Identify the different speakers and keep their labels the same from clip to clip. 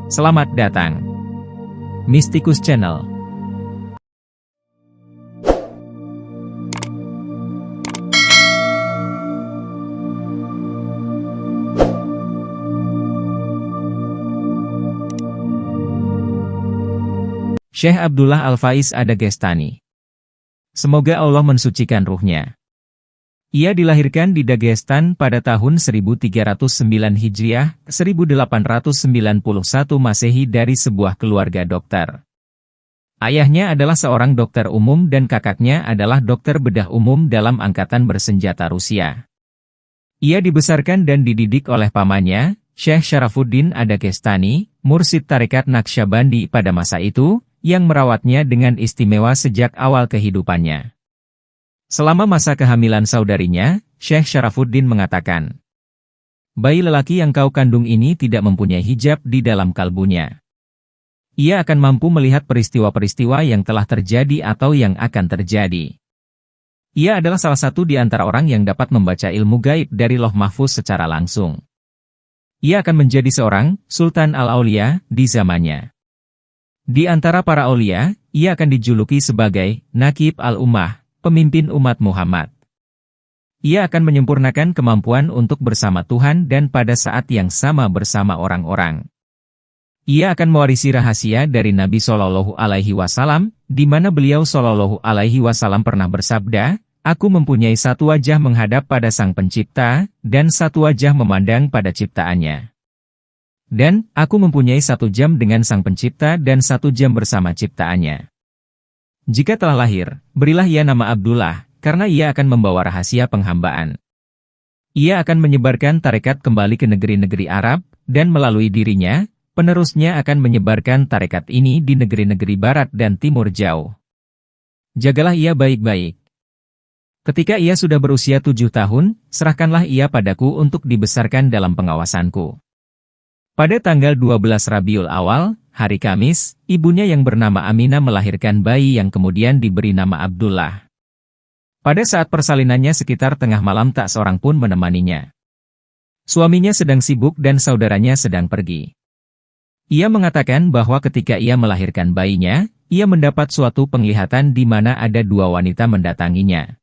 Speaker 1: Selamat datang. Mystikus Channel. Syekh Abdullah Al-Faiz Ad-Dagestani. Semoga Allah mensucikan ruhnya. Ia dilahirkan di Dagestan pada tahun 1309 Hijriah, 1891 Masehi dari sebuah keluarga dokter. Ayahnya adalah seorang dokter umum dan kakaknya adalah dokter bedah umum dalam angkatan bersenjata Rusia. Ia dibesarkan dan dididik oleh pamannya, Syekh Syarafuddin Ad-Dagestani, mursyid tarekat Naqsyabandi pada masa itu, yang merawatnya dengan istimewa sejak awal kehidupannya. Selama masa kehamilan saudarinya, Syekh Syarafuddin mengatakan, "Bayi lelaki yang kau kandung ini tidak mempunyai hijab di dalam kalbunya. Ia akan mampu melihat peristiwa-peristiwa yang telah terjadi atau yang akan terjadi. Ia adalah salah satu di antara orang yang dapat membaca ilmu gaib dari Lauh Mahfuz secara langsung. Ia akan menjadi seorang Sultan Al-Aulia di zamannya. Di antara para aulia, ia akan dijuluki sebagai Naqib Al-Ummah, pemimpin umat Muhammad. Ia akan menyempurnakan kemampuan untuk bersama Tuhan dan pada saat yang sama bersama orang-orang. Ia akan mewarisi rahasia dari Nabi Shallallahu Alaihi Wasallam, di mana beliau Shallallahu Alaihi Wasallam pernah bersabda, "Aku mempunyai satu wajah menghadap pada Sang Pencipta, dan satu wajah memandang pada ciptaannya. Dan, aku mempunyai 1 jam dengan Sang Pencipta dan 1 jam bersama ciptaannya. Jika telah lahir, berilah ia nama Abdullah, karena ia akan membawa rahasia penghambaan. Ia akan menyebarkan tarekat kembali ke negeri-negeri Arab, dan melalui dirinya, penerusnya akan menyebarkan tarekat ini di negeri-negeri Barat dan Timur Jauh. Jagalah ia baik-baik. Ketika ia sudah berusia 7 tahun, serahkanlah ia padaku untuk dibesarkan dalam pengawasanku." Pada tanggal 12 Rabiul Awal, hari Kamis, ibunya yang bernama Aminah melahirkan bayi yang kemudian diberi nama Abdullah. Pada saat persalinannya sekitar tengah malam tak seorang pun menemaninya. Suaminya sedang sibuk dan saudaranya sedang pergi. Ia mengatakan bahwa ketika ia melahirkan bayinya, ia mendapat suatu penglihatan di mana ada 2 wanita mendatanginya.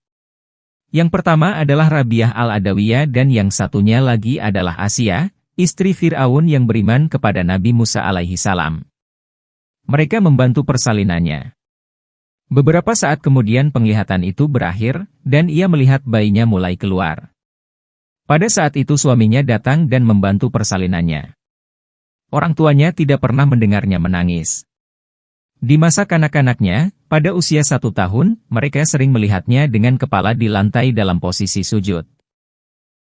Speaker 1: Yang pertama adalah Rabiah Al-Adawiyah dan yang satunya lagi adalah Asia, istri Fir'aun yang beriman kepada Nabi Musa alaihi salam. Mereka membantu persalinannya. Beberapa saat kemudian penglihatan itu berakhir, dan ia melihat bayinya mulai keluar. Pada saat itu suaminya datang dan membantu persalinannya. Orang tuanya tidak pernah mendengarnya menangis. Di masa kanak-kanaknya, pada usia 1 tahun, mereka sering melihatnya dengan kepala di lantai dalam posisi sujud.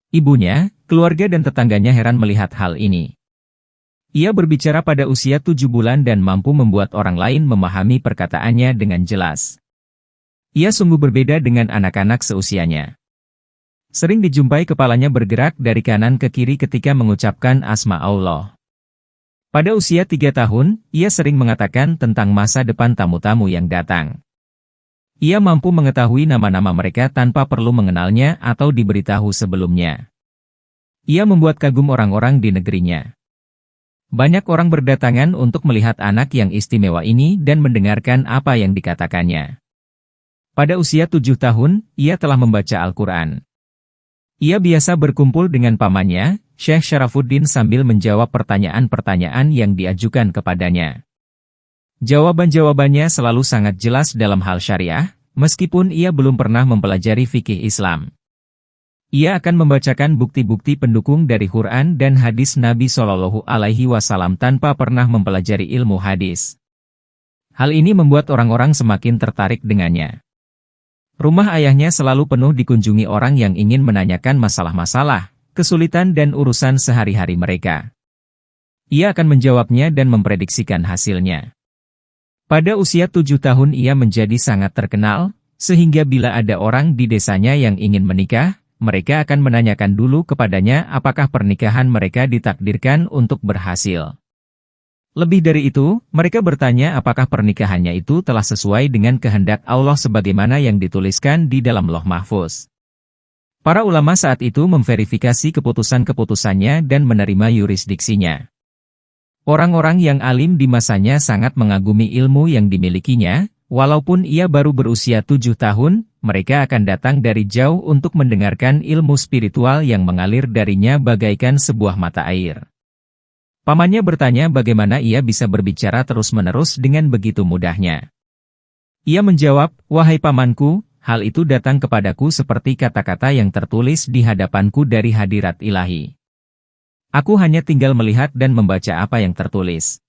Speaker 1: Ibunya, keluarga dan tetangganya heran melihat hal ini. Ia berbicara pada usia 7 bulan dan mampu membuat orang lain memahami perkataannya dengan jelas. Ia sungguh berbeda dengan anak-anak seusianya. Sering dijumpai kepalanya bergerak dari kanan ke kiri ketika mengucapkan asma Allah. Pada usia 3 tahun, ia sering mengatakan tentang masa depan tamu-tamu yang datang. Ia mampu mengetahui nama-nama mereka tanpa perlu mengenalnya atau diberitahu sebelumnya. Ia membuat kagum orang-orang di negerinya. Banyak orang berdatangan untuk melihat anak yang istimewa ini dan mendengarkan apa yang dikatakannya. Pada usia 7 tahun, ia telah membaca Al-Quran. Ia biasa berkumpul dengan pamannya, Syekh Syarafuddin sambil menjawab pertanyaan-pertanyaan yang diajukan kepadanya. Jawaban-jawabannya selalu sangat jelas dalam hal syariah, meskipun ia belum pernah mempelajari fikih Islam. Ia akan membacakan bukti-bukti pendukung dari Quran dan hadis Nabi Shallallahu Alaihi Wasallam tanpa pernah mempelajari ilmu hadis. Hal ini membuat orang-orang semakin tertarik dengannya. Rumah ayahnya selalu penuh dikunjungi orang yang ingin menanyakan masalah-masalah, kesulitan dan urusan sehari-hari mereka. Ia akan menjawabnya dan memprediksikan hasilnya. Pada usia 7 tahun ia menjadi sangat terkenal, sehingga bila ada orang di desanya yang ingin menikah, mereka akan menanyakan dulu kepadanya apakah pernikahan mereka ditakdirkan untuk berhasil. Lebih dari itu, mereka bertanya apakah pernikahannya itu telah sesuai dengan kehendak Allah sebagaimana yang dituliskan di dalam Lauh Mahfuz. Para ulama saat itu memverifikasi keputusan-keputusannya dan menerima yurisdiksinya. Orang-orang yang alim di masanya sangat mengagumi ilmu yang dimilikinya, walaupun ia baru berusia 7 tahun, mereka akan datang dari jauh untuk mendengarkan ilmu spiritual yang mengalir darinya bagaikan sebuah mata air. Pamannya bertanya bagaimana ia bisa berbicara terus-menerus dengan begitu mudahnya. Ia menjawab, "Wahai pamanku, hal itu datang kepadaku seperti kata-kata yang tertulis di hadapanku dari hadirat ilahi. Aku hanya tinggal melihat dan membaca apa yang tertulis."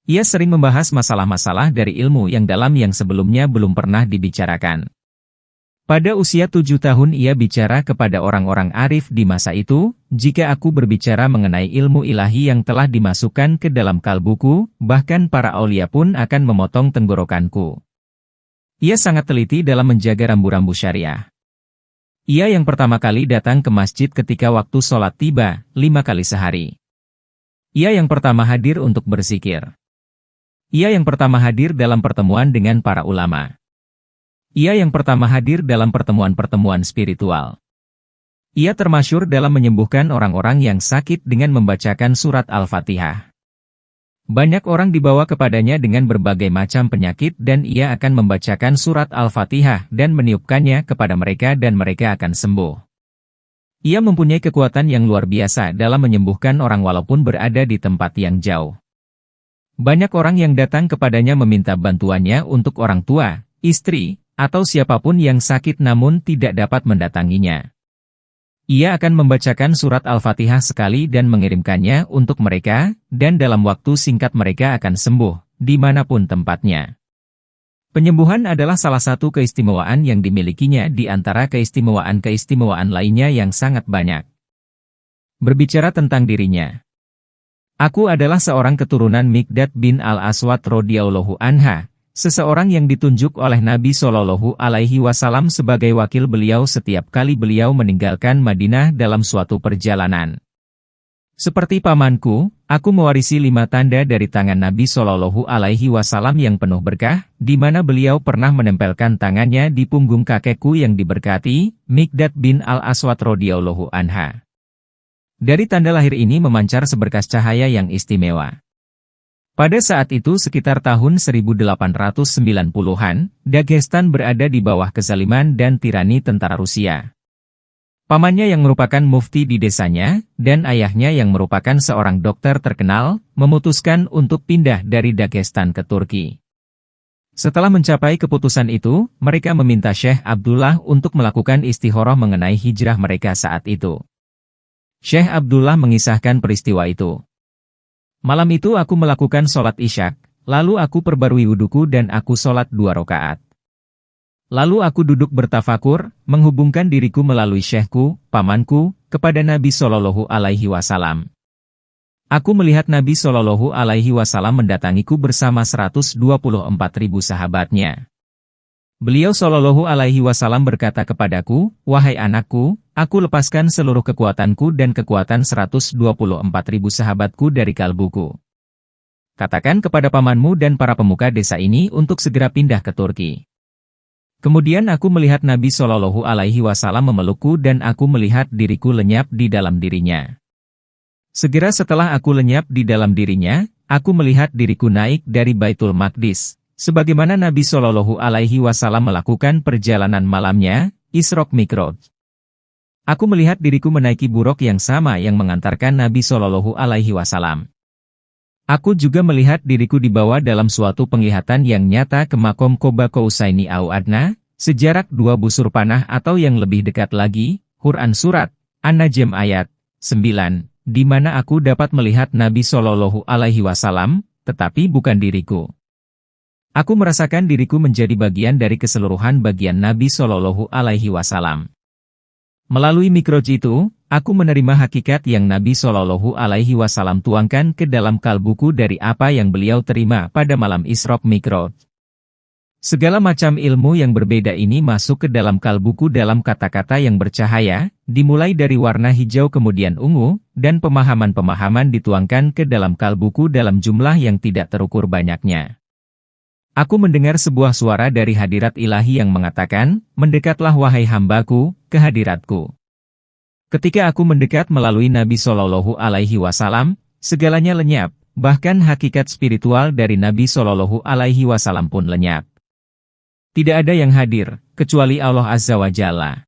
Speaker 1: Ia sering membahas masalah-masalah dari ilmu yang dalam yang sebelumnya belum pernah dibicarakan. Pada usia 7 tahun ia bicara kepada orang-orang arif di masa itu, "Jika aku berbicara mengenai ilmu ilahi yang telah dimasukkan ke dalam kalbuku, bahkan para aulia pun akan memotong tenggorokanku." Ia sangat teliti dalam menjaga rambu-rambu syariah. Ia yang pertama kali datang ke masjid ketika waktu sholat tiba, 5 kali sehari. Ia yang pertama hadir untuk berzikir. Ia yang pertama hadir dalam pertemuan dengan para ulama. Ia yang pertama hadir dalam pertemuan-pertemuan spiritual. Ia termasyhur dalam menyembuhkan orang-orang yang sakit dengan membacakan surat Al-Fatihah. Banyak orang dibawa kepadanya dengan berbagai macam penyakit dan ia akan membacakan surat Al-Fatihah dan meniupkannya kepada mereka dan mereka akan sembuh. Ia mempunyai kekuatan yang luar biasa dalam menyembuhkan orang walaupun berada di tempat yang jauh. Banyak orang yang datang kepadanya meminta bantuannya untuk orang tua, istri, atau siapapun yang sakit namun tidak dapat mendatanginya. Ia akan membacakan surat Al-Fatihah sekali dan mengirimkannya untuk mereka, dan dalam waktu singkat mereka akan sembuh, dimanapun tempatnya. Penyembuhan adalah salah satu keistimewaan yang dimilikinya di antara keistimewaan-keistimewaan lainnya yang sangat banyak. Berbicara tentang dirinya. Aku adalah seorang keturunan Miqdad bin Al-Aswad radhiyallahu anha, seseorang yang ditunjuk oleh Nabi Shallallahu Alaihi Wasallam sebagai wakil beliau setiap kali beliau meninggalkan Madinah dalam suatu perjalanan. Seperti pamanku, aku mewarisi 5 tanda dari tangan Nabi Shallallahu Alaihi Wasallam yang penuh berkah, di mana beliau pernah menempelkan tangannya di punggung kakekku yang diberkati, Miqdad bin Al-Aswad radhiyallahu anha. Dari tanda lahir ini memancar seberkas cahaya yang istimewa. Pada saat itu sekitar tahun 1890-an, Dagestan berada di bawah kezaliman dan tirani tentara Rusia. Pamannya yang merupakan mufti di desanya, dan ayahnya yang merupakan seorang dokter terkenal, memutuskan untuk pindah dari Dagestan ke Turki. Setelah mencapai keputusan itu, mereka meminta Syekh Abdullah untuk melakukan istikharah mengenai hijrah mereka saat itu. Syekh Abdullah mengisahkan peristiwa itu. "Malam itu aku melakukan sholat isyak, lalu aku perbarui wuduku dan aku sholat 2 rakaat. Lalu aku duduk bertafakur, menghubungkan diriku melalui syekhku, pamanku, kepada Nabi Shallallahu Alaihi Wasallam. Aku melihat Nabi Shallallahu Alaihi Wasallam mendatangiku bersama 124.000 sahabatnya. Beliau Shallallahu Alaihi Wasallam berkata kepadaku, 'Wahai anakku, aku lepaskan seluruh kekuatanku dan kekuatan 124.000 sahabatku dari kalbuku. Katakan kepada pamanmu dan para pemuka desa ini untuk segera pindah ke Turki.' Kemudian aku melihat Nabi Shallallahu Alaihi Wasallam memelukku dan aku melihat diriku lenyap di dalam dirinya. Segera setelah aku lenyap di dalam dirinya, aku melihat diriku naik dari Baitul Maqdis, sebagaimana Nabi Shallallahu Alaihi Wasallam melakukan perjalanan malamnya, Isra Mi'raj. Aku melihat diriku menaiki buruk yang sama yang mengantarkan Nabi Shallallahu Alaihi Wasallam. Aku juga melihat diriku dibawa dalam suatu penglihatan yang nyata ke makom Qoba Qausaini au Adna, sejarak 2 busur panah atau yang lebih dekat lagi, Quran Surat An-Najm ayat 9, di mana aku dapat melihat Nabi Shallallahu Alaihi Wasallam, tetapi bukan diriku. Aku merasakan diriku menjadi bagian dari keseluruhan bagian Nabi Shallallahu Alaihi Wasallam. Melalui mikroj itu, aku menerima hakikat yang Nabi Shallallahu Alaihi Wasallam tuangkan ke dalam kalbuku dari apa yang beliau terima pada malam Isra Mi'raj. Segala macam ilmu yang berbeda ini masuk ke dalam kalbuku dalam kata-kata yang bercahaya, dimulai dari warna hijau kemudian ungu, dan pemahaman-pemahaman dituangkan ke dalam kalbuku dalam jumlah yang tidak terukur banyaknya. Aku mendengar sebuah suara dari hadirat ilahi yang mengatakan, "Mendekatlah wahai hambaku, ke hadiratku." Ketika aku mendekat melalui Nabi Shallallahu Alaihi Wasallam, segalanya lenyap, bahkan hakikat spiritual dari Nabi Shallallahu Alaihi Wasallam pun lenyap. Tidak ada yang hadir, kecuali Allah Azza wa Jalla.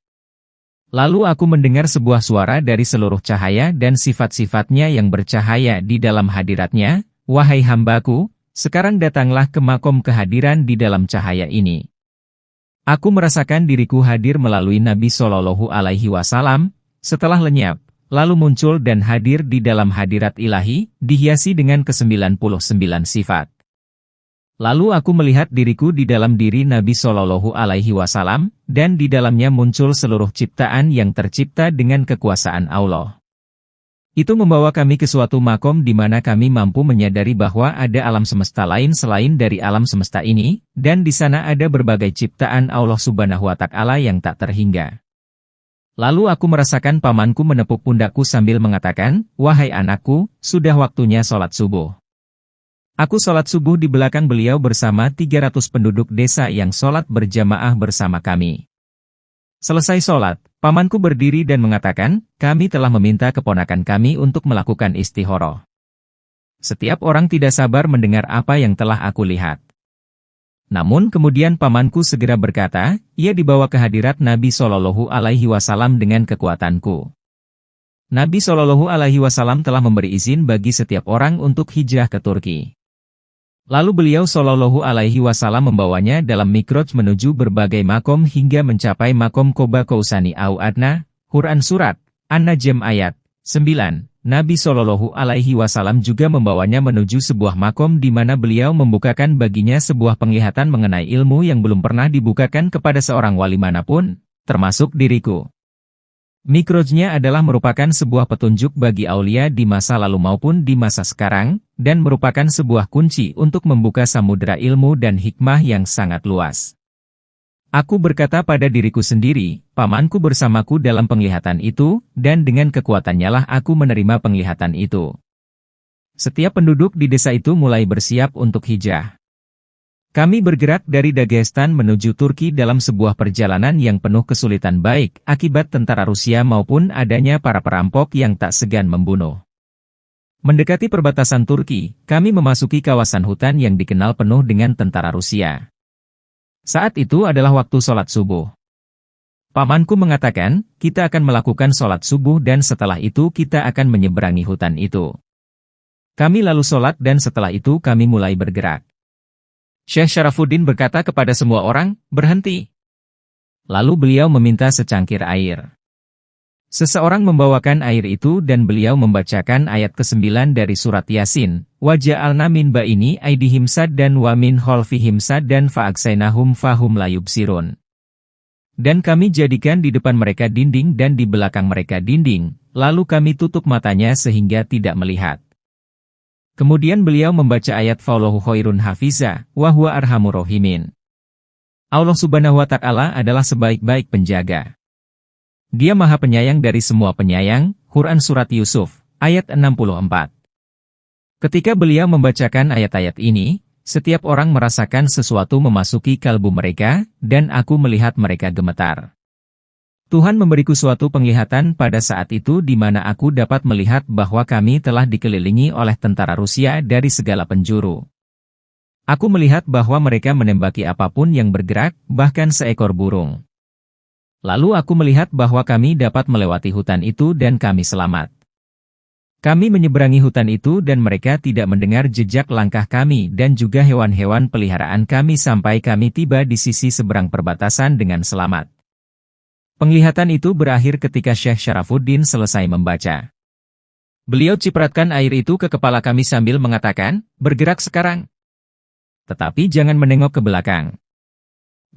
Speaker 1: Lalu aku mendengar sebuah suara dari seluruh cahaya dan sifat-sifatnya yang bercahaya di dalam hadiratnya, wahai hambaku, sekarang datanglah ke makom kehadiran di dalam cahaya ini. Aku merasakan diriku hadir melalui Nabi Shallallahu Alaihi Wasallam, setelah lenyap, lalu muncul dan hadir di dalam hadirat ilahi, dihiasi dengan ke-99 sifat. Lalu aku melihat diriku di dalam diri Nabi Shallallahu Alaihi Wasallam, dan di dalamnya muncul seluruh ciptaan yang tercipta dengan kekuasaan Allah. Itu membawa kami ke suatu makom di mana kami mampu menyadari bahwa ada alam semesta lain selain dari alam semesta ini, dan di sana ada berbagai ciptaan Allah Subhanahu wa Ta'ala yang tak terhingga. Lalu aku merasakan pamanku menepuk pundakku sambil mengatakan, "Wahai anakku, sudah waktunya sholat subuh." Aku sholat subuh di belakang beliau bersama 300 penduduk desa yang sholat berjamaah bersama kami. Selesai sholat, pamanku berdiri dan mengatakan, "Kami telah meminta keponakan kami untuk melakukan istihoroh." Setiap orang tidak sabar mendengar apa yang telah aku lihat. Namun kemudian pamanku segera berkata, ia dibawa ke hadirat Nabi Shallallahu Alaihi Wasallam dengan kekuatanku. Nabi Shallallahu Alaihi Wasallam telah memberi izin bagi setiap orang untuk hijrah ke Turki. Lalu beliau Shallallahu Alaihi Wasallam membawanya dalam mikroj menuju berbagai makom hingga mencapai makom Qoba Qausani au Adna, Quran Surat An-Najm ayat 9. Nabi Shallallahu Alaihi Wasallam juga membawanya menuju sebuah makom di mana beliau membukakan baginya sebuah penglihatan mengenai ilmu yang belum pernah dibukakan kepada seorang wali manapun, termasuk diriku. Mikrojnya adalah merupakan sebuah petunjuk bagi aulia di masa lalu maupun di masa sekarang, dan merupakan sebuah kunci untuk membuka samudera ilmu dan hikmah yang sangat luas. Aku berkata pada diriku sendiri, pamanku bersamaku dalam penglihatan itu, dan dengan kekuatannya lah aku menerima penglihatan itu. Setiap penduduk di desa itu mulai bersiap untuk hijrah. Kami bergerak dari Dagestan menuju Turki dalam sebuah perjalanan yang penuh kesulitan baik akibat tentara Rusia maupun adanya para perampok yang tak segan membunuh. Mendekati perbatasan Turki, kami memasuki kawasan hutan yang dikenal penuh dengan tentara Rusia. Saat itu adalah waktu sholat subuh. Pamanku mengatakan, kita akan melakukan sholat subuh dan setelah itu kita akan menyeberangi hutan itu. Kami lalu sholat dan setelah itu kami mulai bergerak. Syekh Syarafuddin berkata kepada semua orang, berhenti. Lalu beliau meminta secangkir air. Seseorang membawakan air itu dan beliau membacakan ayat ke-9 dari surat Yasin, Waja'alna min ba'ini aidihim saddan wa min khalfihim saddan fa'aksainahum fahum la yubsirun. Dan kami jadikan di depan mereka dinding dan di belakang mereka dinding, lalu kami tutup matanya sehingga tidak melihat. Kemudian beliau membaca ayat Fa'allahu khairun hafiza, wa huwa arhamur rahimin. Allah Subhanahu wa Ta'ala adalah sebaik-baik penjaga. Dia Maha Penyayang dari semua penyayang, Quran Surat Yusuf, ayat 64. Ketika beliau membacakan ayat-ayat ini, setiap orang merasakan sesuatu memasuki kalbu mereka, dan aku melihat mereka gemetar. Tuhan memberiku suatu penglihatan pada saat itu di mana aku dapat melihat bahwa kami telah dikelilingi oleh tentara Rusia dari segala penjuru. Aku melihat bahwa mereka menembaki apapun yang bergerak, bahkan seekor burung. Lalu aku melihat bahwa kami dapat melewati hutan itu dan kami selamat. Kami menyeberangi hutan itu dan mereka tidak mendengar jejak langkah kami dan juga hewan-hewan peliharaan kami sampai kami tiba di sisi seberang perbatasan dengan selamat. Penglihatan itu berakhir ketika Syekh Syarafuddin selesai membaca. Beliau cipratkan air itu ke kepala kami sambil mengatakan, bergerak sekarang. Tetapi jangan menengok ke belakang.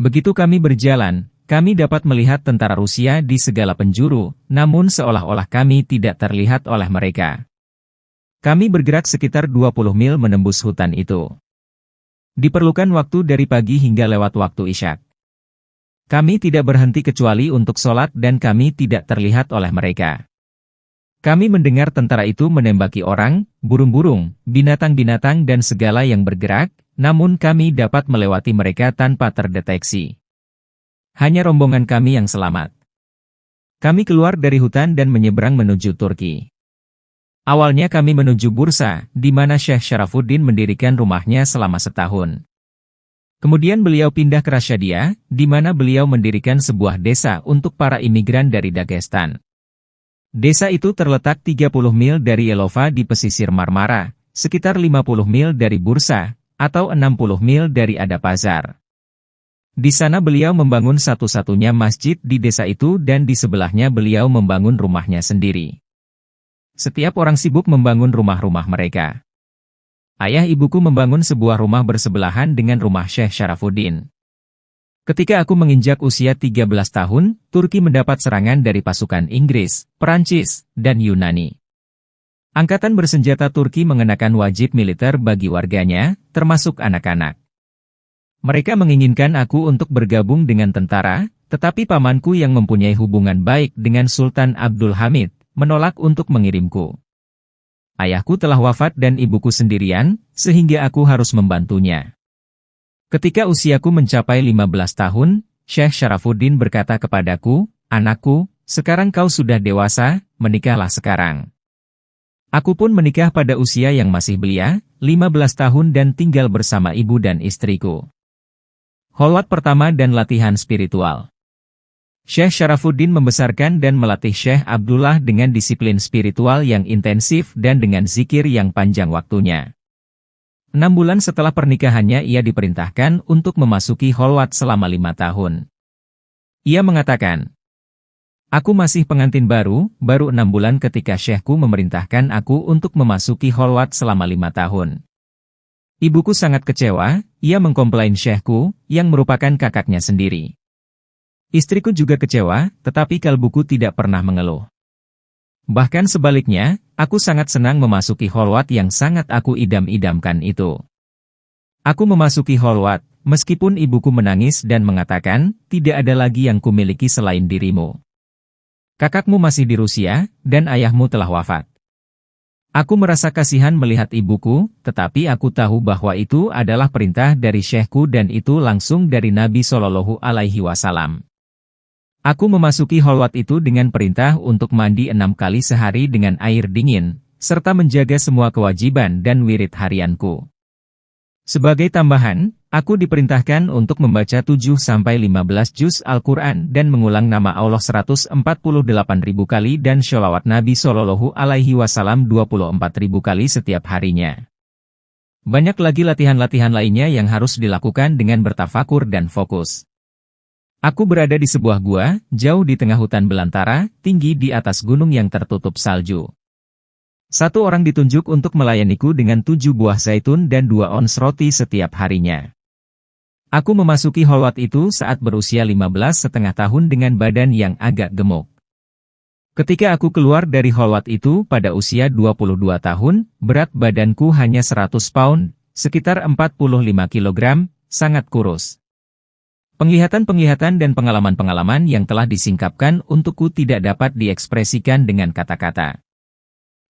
Speaker 1: Begitu kami berjalan, kami dapat melihat tentara Rusia di segala penjuru, namun seolah-olah kami tidak terlihat oleh mereka. Kami bergerak sekitar 20 mil menembus hutan itu. Diperlukan waktu dari pagi hingga lewat waktu isyak. Kami tidak berhenti kecuali untuk sholat dan kami tidak terlihat oleh mereka. Kami mendengar tentara itu menembaki orang, burung-burung, binatang-binatang dan segala yang bergerak, namun kami dapat melewati mereka tanpa terdeteksi. Hanya rombongan kami yang selamat. Kami keluar dari hutan dan menyeberang menuju Turki. Awalnya kami menuju Bursa, di mana Syekh Syarafuddin mendirikan rumahnya selama setahun. Kemudian beliau pindah ke Rasyadia, di mana beliau mendirikan sebuah desa untuk para imigran dari Dagestan. Desa itu terletak 30 mil dari Yelova di pesisir Marmara, sekitar 50 mil dari Bursa, atau 60 mil dari Adapazar. Di sana beliau membangun satu-satunya masjid di desa itu dan di sebelahnya beliau membangun rumahnya sendiri. Setiap orang sibuk membangun rumah-rumah mereka. Ayah ibuku membangun sebuah rumah bersebelahan dengan rumah Syekh Syarafuddin. Ketika aku menginjak usia 13 tahun, Turki mendapat serangan dari pasukan Inggris, Perancis, dan Yunani. Angkatan bersenjata Turki mengenakan wajib militer bagi warganya, termasuk anak-anak. Mereka menginginkan aku untuk bergabung dengan tentara, tetapi pamanku yang mempunyai hubungan baik dengan Sultan Abdul Hamid, menolak untuk mengirimku. Ayahku telah wafat dan ibuku sendirian, sehingga aku harus membantunya. Ketika usiaku mencapai 15 tahun, Syekh Syarafuddin berkata kepadaku, "Anakku, sekarang kau sudah dewasa, menikahlah sekarang." Aku pun menikah pada usia yang masih belia, 15 tahun dan tinggal bersama ibu dan istriku. Kholwat pertama dan latihan spiritual. Syekh Syarafuddin membesarkan dan melatih Syekh Abdullah dengan disiplin spiritual yang intensif dan dengan zikir yang panjang waktunya. 6 bulan setelah pernikahannya ia diperintahkan untuk memasuki kholwat selama 5 tahun. Ia mengatakan, "Aku masih pengantin baru 6 bulan ketika Syekhku memerintahkan aku untuk memasuki kholwat selama 5 tahun. Ibuku sangat kecewa, ia mengkomplain Syekhku, yang merupakan kakaknya sendiri. Istriku juga kecewa, tetapi kalbuku tidak pernah mengeluh. Bahkan sebaliknya, aku sangat senang memasuki kholwat yang sangat aku idam-idamkan itu. Aku memasuki kholwat, meskipun ibuku menangis dan mengatakan, tidak ada lagi yang kumiliki selain dirimu. Kakakmu masih di Rusia, dan ayahmu telah wafat. Aku merasa kasihan melihat ibuku, tetapi aku tahu bahwa itu adalah perintah dari Syekhku dan itu langsung dari Nabi Shallallahu Alaihi Wasallam. Aku memasuki kholwat itu dengan perintah untuk mandi 6 kali sehari dengan air dingin, serta menjaga semua kewajiban dan wirid harianku. Sebagai tambahan, aku diperintahkan untuk membaca 7-15 juz Al-Quran dan mengulang nama Allah 148.000 kali dan sholawat Nabi Shallallahu Alaihi Wasallam 24.000 kali setiap harinya. Banyak lagi latihan-latihan lainnya yang harus dilakukan dengan bertafakur dan fokus. Aku berada di sebuah gua, jauh di tengah hutan belantara, tinggi di atas gunung yang tertutup salju. Satu orang ditunjuk untuk melayaniku dengan 7 buah zaitun dan 2 ons roti setiap harinya. Aku memasuki kholwat itu saat berusia 15,5 tahun dengan badan yang agak gemuk. Ketika aku keluar dari kholwat itu pada usia 22 tahun, berat badanku hanya 100 pound, sekitar 45 kilogram, sangat kurus. Penglihatan-penglihatan dan pengalaman-pengalaman yang telah disingkapkan untukku tidak dapat diekspresikan dengan kata-kata.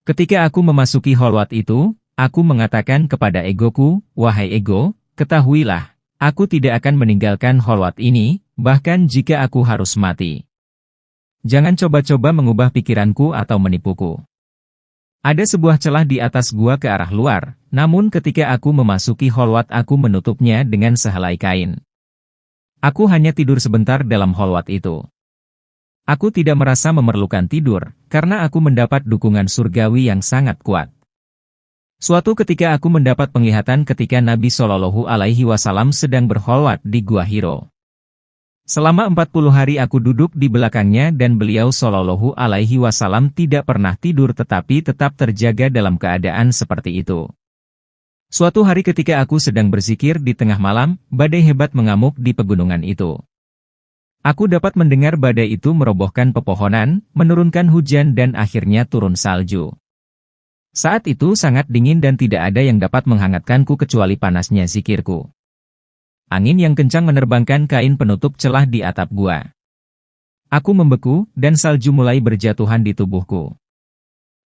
Speaker 1: Ketika aku memasuki kholwat itu, aku mengatakan kepada egoku, "Wahai ego, ketahuilah, aku tidak akan meninggalkan kholwat ini, bahkan jika aku harus mati. Jangan coba-coba mengubah pikiranku atau menipuku." Ada sebuah celah di atas gua ke arah luar, namun ketika aku memasuki kholwat aku menutupnya dengan sehelai kain. Aku hanya tidur sebentar dalam kholwat itu. Aku tidak merasa memerlukan tidur, karena aku mendapat dukungan surgawi yang sangat kuat. Suatu ketika aku mendapat penglihatan ketika Nabi Shallallahu Alaihi Wasallam sedang berkholwat di Gua Hiro. Selama 40 hari aku duduk di belakangnya dan beliau Shallallahu Alaihi Wasallam tidak pernah tidur tetapi tetap terjaga dalam keadaan seperti itu. Suatu hari ketika aku sedang berzikir di tengah malam, badai hebat mengamuk di pegunungan itu. Aku dapat mendengar badai itu merobohkan pepohonan, menurunkan hujan dan akhirnya turun salju. Saat itu sangat dingin dan tidak ada yang dapat menghangatkanku kecuali panasnya zikirku. Angin yang kencang menerbangkan kain penutup celah di atap gua. Aku membeku, dan salju mulai berjatuhan di tubuhku.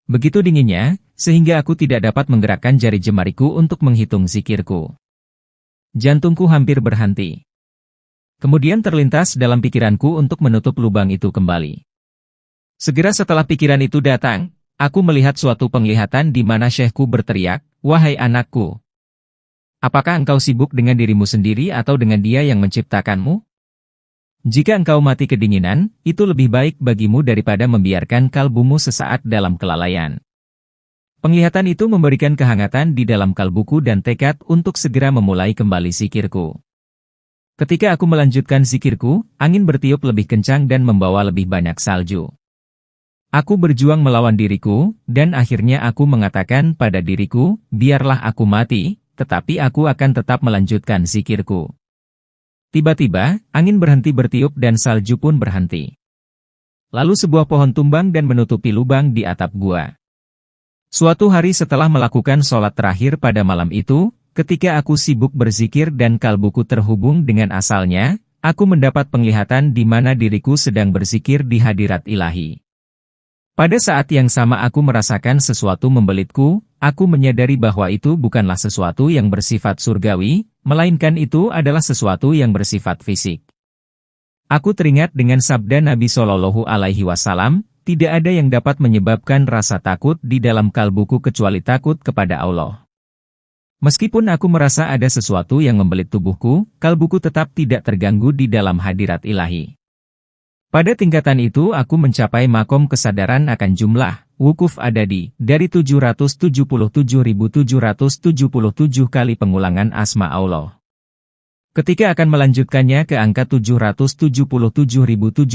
Speaker 1: Begitu dinginnya, sehingga aku tidak dapat menggerakkan jari jemariku untuk menghitung zikirku. Jantungku hampir berhenti. Kemudian terlintas dalam pikiranku untuk menutup lubang itu kembali. Segera setelah pikiran itu datang, aku melihat suatu penglihatan di mana syekhku berteriak, "Wahai anakku, apakah engkau sibuk dengan dirimu sendiri atau dengan Dia yang menciptakanmu? Jika engkau mati kedinginan, itu lebih baik bagimu daripada membiarkan kalbumu sesaat dalam kelalaian." Penglihatan itu memberikan kehangatan di dalam kalbuku dan tekad untuk segera memulai kembali zikirku. Ketika aku melanjutkan zikirku, angin bertiup lebih kencang dan membawa lebih banyak salju. Aku berjuang melawan diriku, dan akhirnya aku mengatakan pada diriku, biarlah aku mati, tetapi aku akan tetap melanjutkan zikirku. Tiba-tiba, angin berhenti bertiup dan salju pun berhenti. Lalu sebuah pohon tumbang dan menutupi lubang di atap gua. Suatu hari setelah melakukan sholat terakhir pada malam itu, ketika aku sibuk berzikir dan kalbuku terhubung dengan asalnya, aku mendapat penglihatan di mana diriku sedang berzikir di hadirat ilahi. Pada saat yang sama aku merasakan sesuatu membelitku, aku menyadari bahwa itu bukanlah sesuatu yang bersifat surgawi, melainkan itu adalah sesuatu yang bersifat fisik. Aku teringat dengan sabda Nabi Shallallahu Alaihi Wasallam, tidak ada yang dapat menyebabkan rasa takut di dalam kalbuku kecuali takut kepada Allah. Meskipun aku merasa ada sesuatu yang membelit tubuhku, kalbuku tetap tidak terganggu di dalam hadirat ilahi. Pada tingkatan itu aku mencapai makom kesadaran akan jumlah wukuf adadi dari 777.777 kali pengulangan asma Allah. Ketika akan melanjutkannya ke angka 777.778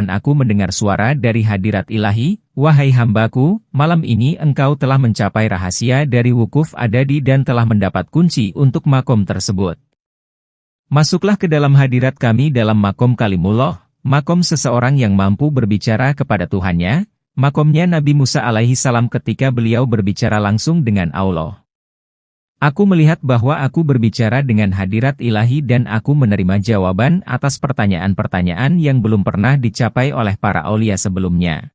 Speaker 1: aku mendengar suara dari hadirat ilahi, "Wahai hambaku, malam ini engkau telah mencapai rahasia dari wukuf adadi dan telah mendapat kunci untuk makom tersebut. Masuklah ke dalam hadirat kami dalam makom kalimullah, makom seseorang yang mampu berbicara kepada Tuhannya, makomnya Nabi Musa alaihi salam ketika beliau berbicara langsung dengan Allah. Aku melihat bahwa aku berbicara dengan hadirat ilahi dan aku menerima jawaban atas pertanyaan-pertanyaan yang belum pernah dicapai oleh para aulia sebelumnya.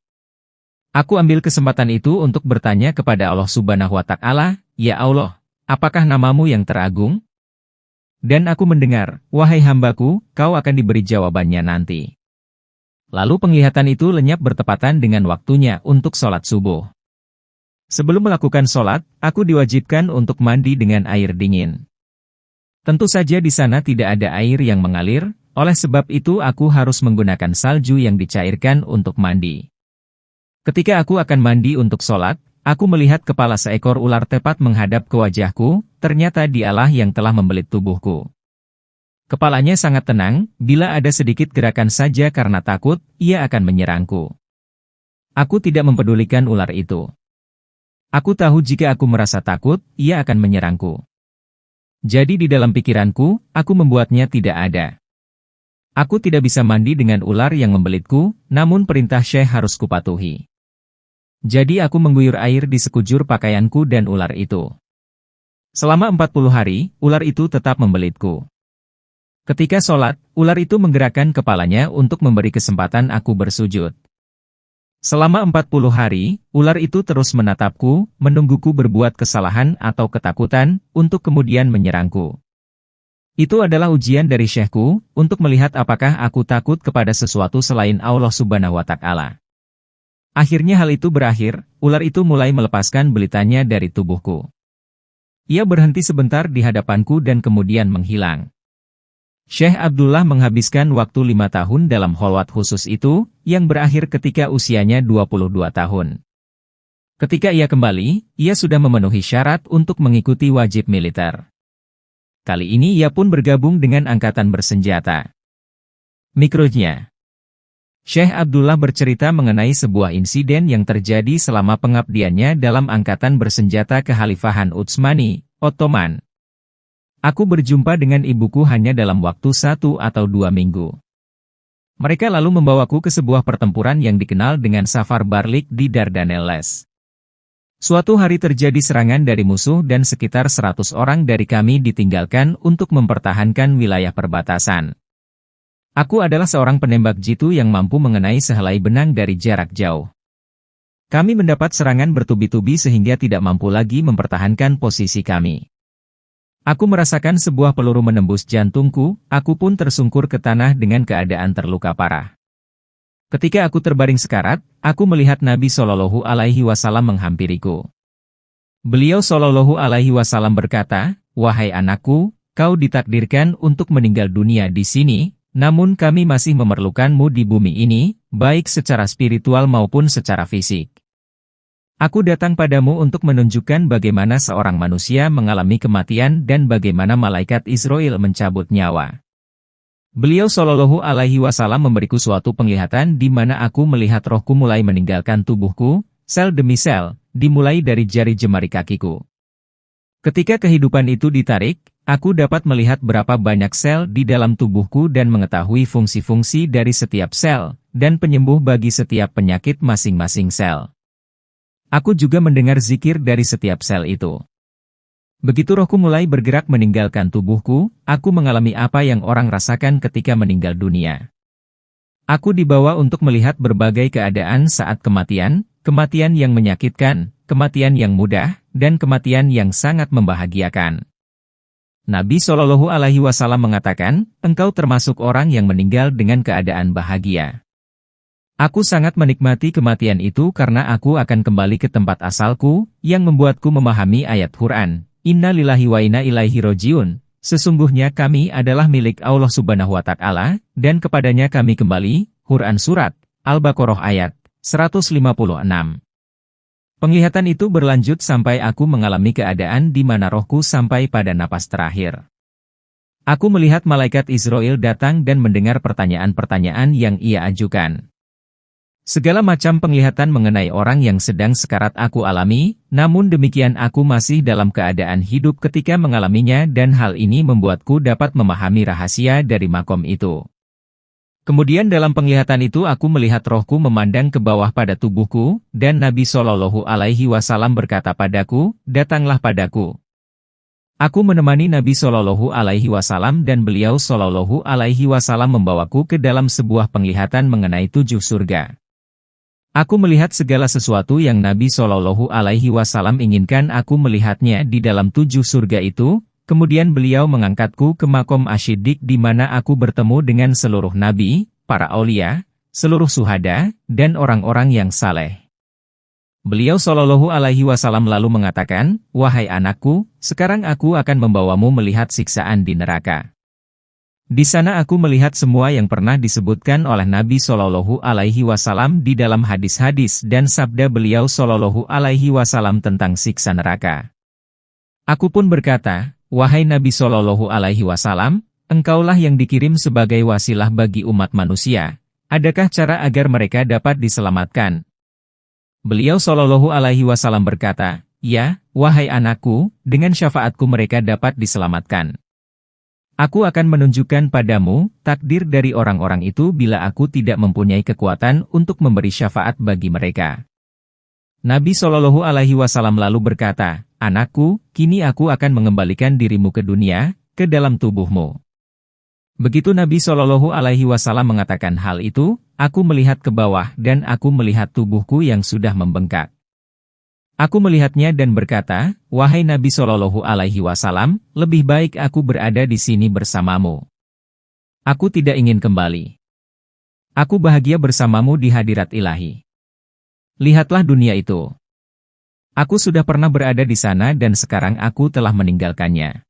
Speaker 1: Aku ambil kesempatan itu untuk bertanya kepada Allah Subhanahu wa Ta'ala, "Ya Allah, apakah namamu yang teragung?" Dan aku mendengar, "Wahai hambaku, kau akan diberi jawabannya nanti." Lalu penglihatan itu lenyap bertepatan dengan waktunya untuk sholat subuh. Sebelum melakukan sholat, aku diwajibkan untuk mandi dengan air dingin. Tentu saja di sana tidak ada air yang mengalir, oleh sebab itu aku harus menggunakan salju yang dicairkan untuk mandi. Ketika aku akan mandi untuk sholat, aku melihat kepala seekor ular tepat menghadap ke wajahku, ternyata dialah yang telah membelit tubuhku. Kepalanya sangat tenang, bila ada sedikit gerakan saja karena takut, ia akan menyerangku. Aku tidak mempedulikan ular itu. Aku tahu jika aku merasa takut, ia akan menyerangku. Jadi di dalam pikiranku, aku membuatnya tidak ada. Aku tidak bisa mandi dengan ular yang membelitku, namun perintah Syekh harus kupatuhi. Jadi aku mengguyur air di sekujur pakaianku dan ular itu. Selama 40 hari, ular itu tetap membelitku. Ketika sholat, ular itu menggerakkan kepalanya untuk memberi kesempatan aku bersujud. Selama 40 hari, ular itu terus menatapku, menungguku berbuat kesalahan atau ketakutan, untuk kemudian menyerangku. Itu adalah ujian dari syekhku, untuk melihat apakah aku takut kepada sesuatu selain Allah Subhanahu wa Ta'ala. Akhirnya hal itu berakhir, ular itu mulai melepaskan belitannya dari tubuhku. Ia berhenti sebentar di hadapanku dan kemudian menghilang. Syekh Abdullah menghabiskan waktu 5 tahun dalam kholwat khusus itu, yang berakhir ketika usianya 22 tahun. Ketika ia kembali, ia sudah memenuhi syarat untuk mengikuti wajib militer. Kali ini ia pun bergabung dengan angkatan bersenjata. Mikronya. Syekh Abdullah bercerita mengenai sebuah insiden yang terjadi selama pengabdiannya dalam angkatan bersenjata Kekhalifahan Utsmani, Ottoman. Aku berjumpa dengan ibuku hanya dalam waktu 1 atau 2 minggu. Mereka lalu membawaku ke sebuah pertempuran yang dikenal dengan Safar Barlik di Dardanelles. Suatu hari terjadi serangan dari musuh dan sekitar 100 orang dari kami ditinggalkan untuk mempertahankan wilayah perbatasan. Aku adalah seorang penembak jitu yang mampu mengenai sehelai benang dari jarak jauh. Kami mendapat serangan bertubi-tubi sehingga tidak mampu lagi mempertahankan posisi kami. Aku merasakan sebuah peluru menembus jantungku, aku pun tersungkur ke tanah dengan keadaan terluka parah. Ketika aku terbaring sekarat, aku melihat Nabi Shallallahu Alaihi Wasallam menghampiriku. Beliau Shallallahu Alaihi Wasallam berkata, "Wahai anakku, kau ditakdirkan untuk meninggal dunia di sini, namun kami masih memerlukanmu di bumi ini, baik secara spiritual maupun secara fisik. Aku datang padamu untuk menunjukkan bagaimana seorang manusia mengalami kematian dan bagaimana malaikat Israel mencabut nyawa." Beliau Shallallahu Alaihi Wasallam memberiku suatu penglihatan di mana aku melihat rohku mulai meninggalkan tubuhku, sel demi sel, dimulai dari jari jemari kakiku. Ketika kehidupan itu ditarik, aku dapat melihat berapa banyak sel di dalam tubuhku dan mengetahui fungsi-fungsi dari setiap sel, dan penyembuh bagi setiap penyakit masing-masing sel. Aku juga mendengar zikir dari setiap sel itu. Begitu rohku mulai bergerak meninggalkan tubuhku, aku mengalami apa yang orang rasakan ketika meninggal dunia. Aku dibawa untuk melihat berbagai keadaan saat kematian, kematian yang menyakitkan, kematian yang mudah, dan kematian yang sangat membahagiakan. Nabi Shallallahu Alaihi Wasallam mengatakan, "Engkau termasuk orang yang meninggal dengan keadaan bahagia." Aku sangat menikmati kematian itu karena aku akan kembali ke tempat asalku, yang membuatku memahami ayat Quran. Inna lillahi wa inna ilaihi rojiun. Sesungguhnya kami adalah milik Allah Subhanahu wa Ta'ala, dan kepadanya kami kembali. Quran Surat Al-Baqarah ayat 156. Penglihatan itu berlanjut sampai aku mengalami keadaan di mana rohku sampai pada napas terakhir. Aku melihat malaikat Israel datang dan mendengar pertanyaan-pertanyaan yang ia ajukan. Segala macam penglihatan mengenai orang yang sedang sekarat aku alami, namun demikian aku masih dalam keadaan hidup ketika mengalaminya dan hal ini membuatku dapat memahami rahasia dari makom itu. Kemudian dalam penglihatan itu aku melihat rohku memandang ke bawah pada tubuhku, dan Nabi Shallallahu Alaihi Wasallam berkata padaku, "Datanglah padaku." Aku menemani Nabi Shallallahu Alaihi Wasallam dan beliau Shallallahu Alaihi Wasallam membawaku ke dalam sebuah penglihatan mengenai 7 surga. Aku melihat segala sesuatu yang Nabi Shallallahu Alaihi Wasallam inginkan aku melihatnya di dalam 7 surga itu. Kemudian beliau mengangkatku ke makom Asy-Syiddiq di mana aku bertemu dengan seluruh nabi, para aulia, seluruh syuhada, dan orang-orang yang saleh. Beliau Shallallahu Alaihi Wasallam lalu mengatakan, "Wahai anakku, sekarang aku akan membawamu melihat siksaan di neraka." Di sana aku melihat semua yang pernah disebutkan oleh Nabi Shallallahu Alaihi Wasallam di dalam hadis-hadis dan sabda beliau Shallallahu Alaihi Wasallam tentang siksa neraka. Aku pun berkata, "Wahai Nabi Shallallahu Alaihi Wasallam, engkaulah yang dikirim sebagai wasilah bagi umat manusia. Adakah cara agar mereka dapat diselamatkan?" Beliau Shallallahu Alaihi Wasallam berkata, "Ya, wahai anakku, dengan syafaatku mereka dapat diselamatkan. Aku akan menunjukkan padamu takdir dari orang-orang itu bila aku tidak mempunyai kekuatan untuk memberi syafaat bagi mereka." Nabi Shallallahu Alaihi Wasallam lalu berkata, "Anakku, kini aku akan mengembalikan dirimu ke dunia, ke dalam tubuhmu." Begitu Nabi Shallallahu Alaihi Wasallam mengatakan hal itu, aku melihat ke bawah dan aku melihat tubuhku yang sudah membengkak. Aku melihatnya dan berkata, "Wahai Nabi Shallallahu Alaihi Wasallam, lebih baik aku berada di sini bersamamu. Aku tidak ingin kembali. Aku bahagia bersamamu di hadirat ilahi. Lihatlah dunia itu. Aku sudah pernah berada di sana dan sekarang aku telah meninggalkannya.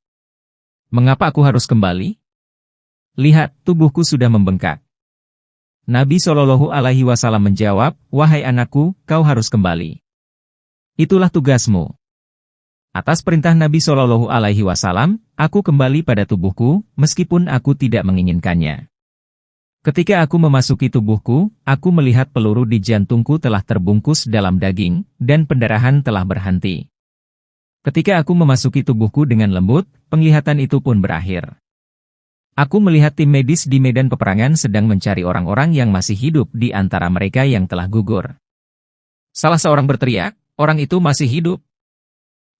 Speaker 1: Mengapa aku harus kembali? Lihat, tubuhku sudah membengkak." Nabi Shallallahu Alaihi Wasallam menjawab, "Wahai anakku, kau harus kembali. Itulah tugasmu." Atas perintah Nabi Shallallahu Alaihi Wasallam, aku kembali pada tubuhku, meskipun aku tidak menginginkannya. Ketika aku memasuki tubuhku, aku melihat peluru di jantungku telah terbungkus dalam daging, dan pendarahan telah berhenti. Ketika aku memasuki tubuhku dengan lembut, penglihatan itu pun berakhir. Aku melihat tim medis di medan peperangan sedang mencari orang-orang yang masih hidup di antara mereka yang telah gugur. Salah seorang berteriak, "Orang itu masih hidup!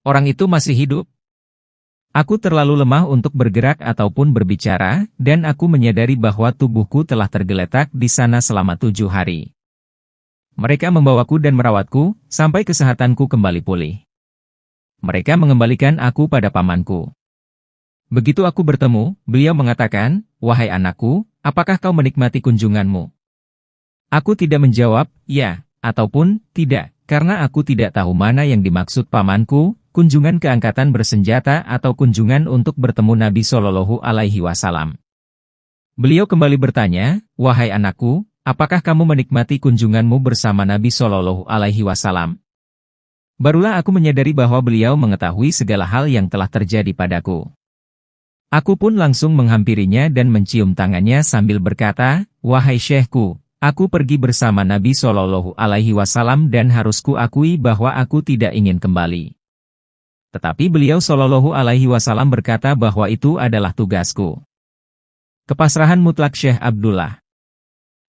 Speaker 1: Orang itu masih hidup!" Aku terlalu lemah untuk bergerak ataupun berbicara, dan aku menyadari bahwa tubuhku telah tergeletak di sana selama 7 hari. Mereka membawaku dan merawatku, sampai kesehatanku kembali pulih. Mereka mengembalikan aku pada pamanku. Begitu aku bertemu, beliau mengatakan, "Wahai anakku, apakah kau menikmati kunjunganmu?" Aku tidak menjawab, ya, ataupun tidak, karena aku tidak tahu mana yang dimaksud pamanku, kunjungan keangkatan bersenjata atau kunjungan untuk bertemu Nabi Shallallahu Alaihi Wasallam. Beliau kembali bertanya, wahai anakku, apakah kamu menikmati kunjunganmu bersama Nabi Shallallahu Alaihi Wasallam? Barulah aku menyadari bahwa beliau mengetahui segala hal yang telah terjadi padaku. Aku pun langsung menghampirinya dan mencium tangannya sambil berkata, wahai syekhku, aku pergi bersama Nabi Shallallahu Alaihi Wasallam dan harus kuakui bahwa aku tidak ingin kembali. Tetapi beliau Shallallahu Alaihi Wasallam berkata bahwa itu adalah tugasku. Kepasrahan mutlak Syekh Abdullah.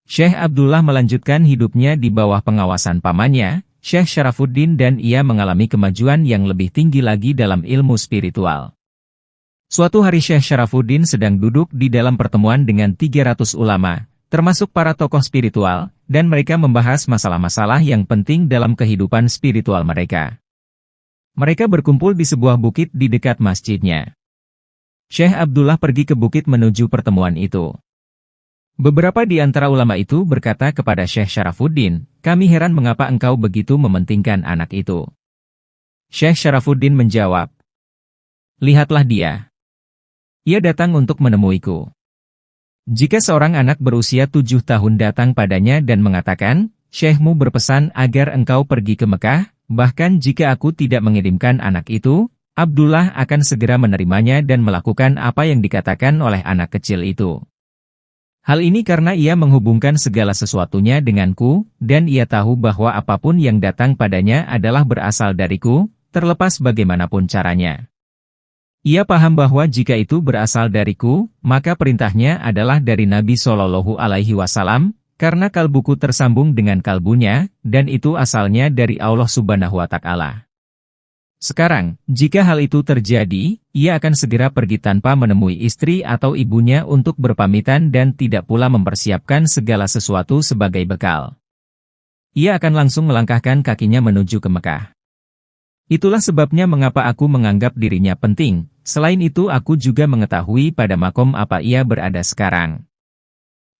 Speaker 1: Syekh Abdullah melanjutkan hidupnya di bawah pengawasan pamannya, Syekh Syarafuddin, dan ia mengalami kemajuan yang lebih tinggi lagi dalam ilmu spiritual. Suatu hari Syekh Syarafuddin sedang duduk di dalam pertemuan dengan 300 ulama, termasuk para tokoh spiritual, dan mereka membahas masalah-masalah yang penting dalam kehidupan spiritual mereka. Mereka berkumpul di sebuah bukit di dekat masjidnya. Syekh Abdullah pergi ke bukit menuju pertemuan itu. Beberapa di antara ulama itu berkata kepada Syekh Syarafuddin, kami heran mengapa engkau begitu mementingkan anak itu. Syekh Syarafuddin menjawab, lihatlah dia. Ia datang untuk menemuiku. Jika seorang anak berusia 7 tahun datang padanya dan mengatakan, Syekhmu berpesan agar engkau pergi ke Mekah, bahkan jika aku tidak mengirimkan anak itu, Abdullah akan segera menerimanya dan melakukan apa yang dikatakan oleh anak kecil itu. Hal ini karena ia menghubungkan segala sesuatunya denganku, dan ia tahu bahwa apapun yang datang padanya adalah berasal dariku, terlepas bagaimanapun caranya. Ia paham bahwa jika itu berasal dariku, maka perintahnya adalah dari Nabi Shallallahu Alaihi Wasallam, karena kalbuku tersambung dengan kalbunya, dan itu asalnya dari Allah Subhanahu wa Ta'ala. Sekarang, jika hal itu terjadi, ia akan segera pergi tanpa menemui istri atau ibunya untuk berpamitan dan tidak pula mempersiapkan segala sesuatu sebagai bekal. Ia akan langsung melangkahkan kakinya menuju ke Mekah. Itulah sebabnya mengapa aku menganggap dirinya penting. Selain itu aku juga mengetahui pada makom apa ia berada sekarang.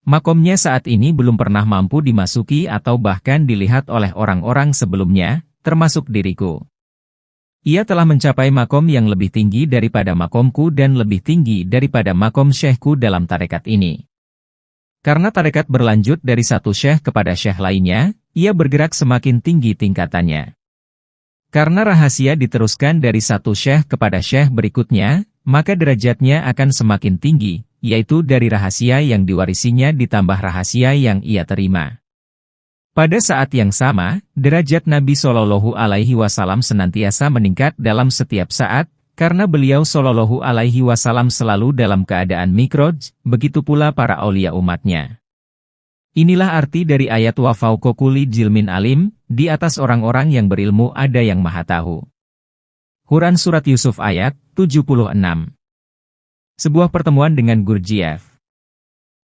Speaker 1: Makomnya saat ini belum pernah mampu dimasuki atau bahkan dilihat oleh orang-orang sebelumnya, termasuk diriku. Ia telah mencapai makom yang lebih tinggi daripada makomku dan lebih tinggi daripada makom syekhku dalam tarekat ini. Karena tarekat berlanjut dari satu syekh kepada syekh lainnya, ia bergerak semakin tinggi tingkatannya. Karena rahasia diteruskan dari satu syekh kepada syekh berikutnya, maka derajatnya akan semakin tinggi, yaitu dari rahasia yang diwarisinya ditambah rahasia yang ia terima. Pada saat yang sama, derajat Nabi Shallallahu Alaihi Wasallam senantiasa meningkat dalam setiap saat, karena beliau Shallallahu Alaihi Wasallam selalu dalam keadaan mikroj, begitu pula para aulia umatnya. Inilah arti dari ayat wa fauqa kulli dzilmin alim, di atas orang-orang yang berilmu ada yang maha tahu. Quran Surat Yusuf ayat 76. Sebuah pertemuan dengan Gurdjieff.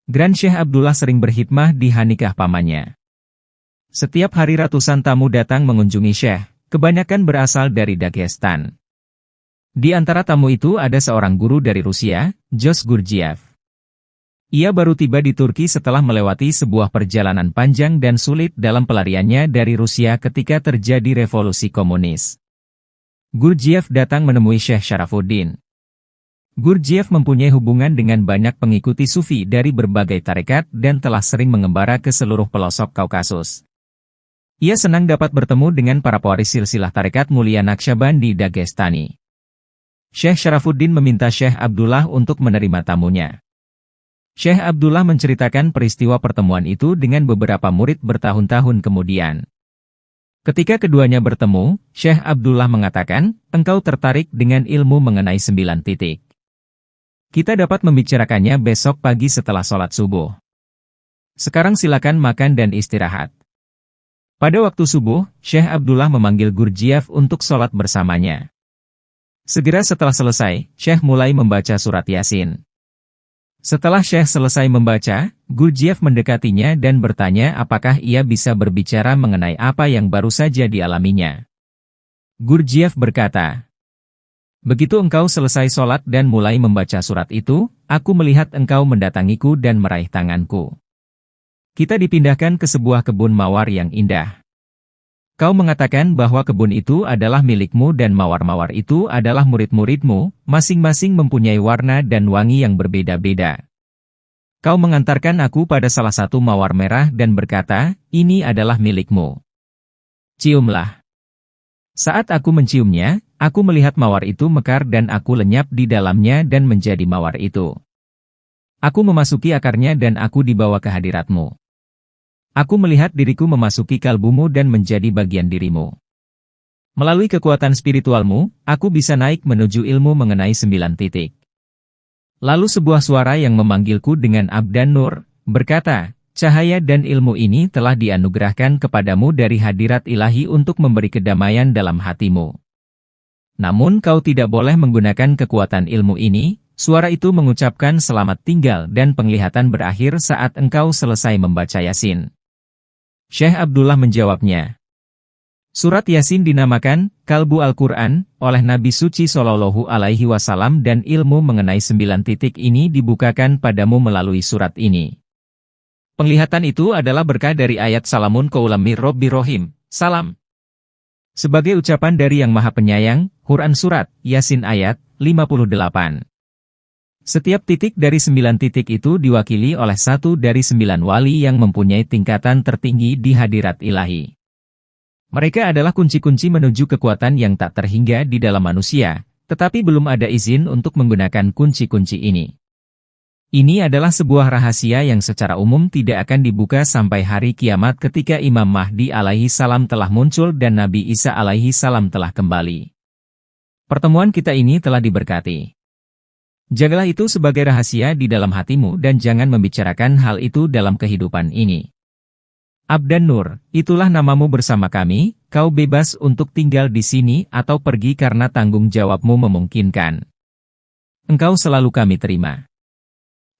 Speaker 1: Grand Syekh Abdullah sering berkhidmah di hanikah pamannya. Setiap hari ratusan tamu datang mengunjungi Syekh, kebanyakan berasal dari Dagestan. Di antara tamu itu ada seorang guru dari Rusia, Jos Gurdjieff. Ia baru tiba di Turki setelah melewati sebuah perjalanan panjang dan sulit dalam pelariannya dari Rusia ketika terjadi revolusi komunis. Gurdjieff datang menemui Syekh Syarafuddin. Gurdjieff mempunyai hubungan dengan banyak pengikuti sufi dari berbagai tarekat dan telah sering mengembara ke seluruh pelosok Kaukasus. Ia senang dapat bertemu dengan para pewaris silsilah tarekat mulia Naqsyabandi Dagestani. Syekh Syarafuddin meminta Syekh Abdullah untuk menerima tamunya. Syekh Abdullah menceritakan peristiwa pertemuan itu dengan beberapa murid bertahun-tahun kemudian. Ketika keduanya bertemu, Syekh Abdullah mengatakan, engkau tertarik dengan ilmu mengenai 9 titik. Kita dapat membicarakannya besok pagi setelah sholat subuh. Sekarang silakan makan dan istirahat. Pada waktu subuh, Syekh Abdullah memanggil Gurdjieff untuk sholat bersamanya. Segera setelah selesai, Syekh mulai membaca surat Yasin. Setelah Syekh selesai membaca, Gurdjieff mendekatinya dan bertanya apakah ia bisa berbicara mengenai apa yang baru saja dialaminya. Gurdjieff berkata, begitu engkau selesai sholat dan mulai membaca surat itu, aku melihat engkau mendatangiku dan meraih tanganku. Kita dipindahkan ke sebuah kebun mawar yang indah. Kau mengatakan bahwa kebun itu adalah milikmu dan mawar-mawar itu adalah murid-muridmu, masing-masing mempunyai warna dan wangi yang berbeda-beda. Kau mengantarkan aku pada salah satu mawar merah dan berkata, ini adalah milikmu. Ciumlah. Saat aku menciumnya, aku melihat mawar itu mekar dan aku lenyap di dalamnya dan menjadi mawar itu. Aku memasuki akarnya dan aku dibawa ke hadiratmu. Aku melihat diriku memasuki kalbumu dan menjadi bagian dirimu. Melalui kekuatan spiritualmu, aku bisa naik menuju ilmu mengenai 9 titik. Lalu sebuah suara yang memanggilku dengan Abdan Nur, berkata, cahaya dan ilmu ini telah dianugerahkan kepadamu dari hadirat ilahi untuk memberi kedamaian dalam hatimu. Namun kau tidak boleh menggunakan kekuatan ilmu ini, suara itu mengucapkan selamat tinggal dan penglihatan berakhir saat engkau selesai membaca Yasin. Syekh Abdullah menjawabnya. Surat Yasin dinamakan Kalbu Al-Quran oleh Nabi Suci Shallallahu Alaihi Wasallam dan ilmu mengenai 9 titik ini dibukakan padamu melalui surat ini. Penglihatan itu adalah berkah dari ayat Salamun Qaulam mir Rabbir Rahim, salam. Sebagai ucapan dari Yang Maha Penyayang, Quran Surat Yasin ayat 58. Setiap titik dari 9 titik itu diwakili oleh satu dari 9 wali yang mempunyai tingkatan tertinggi di hadirat ilahi. Mereka adalah kunci-kunci menuju kekuatan yang tak terhingga di dalam manusia, tetapi belum ada izin untuk menggunakan kunci-kunci ini. Ini adalah sebuah rahasia yang secara umum tidak akan dibuka sampai hari kiamat ketika Imam Mahdi alaihi salam telah muncul dan Nabi Isa alaihi salam telah kembali. Pertemuan kita ini telah diberkati. Jagalah itu sebagai rahasia di dalam hatimu dan jangan membicarakan hal itu dalam kehidupan ini. Abdan Nur, itulah namamu bersama kami, kau bebas untuk tinggal di sini atau pergi karena tanggung jawabmu memungkinkan. Engkau selalu kami terima.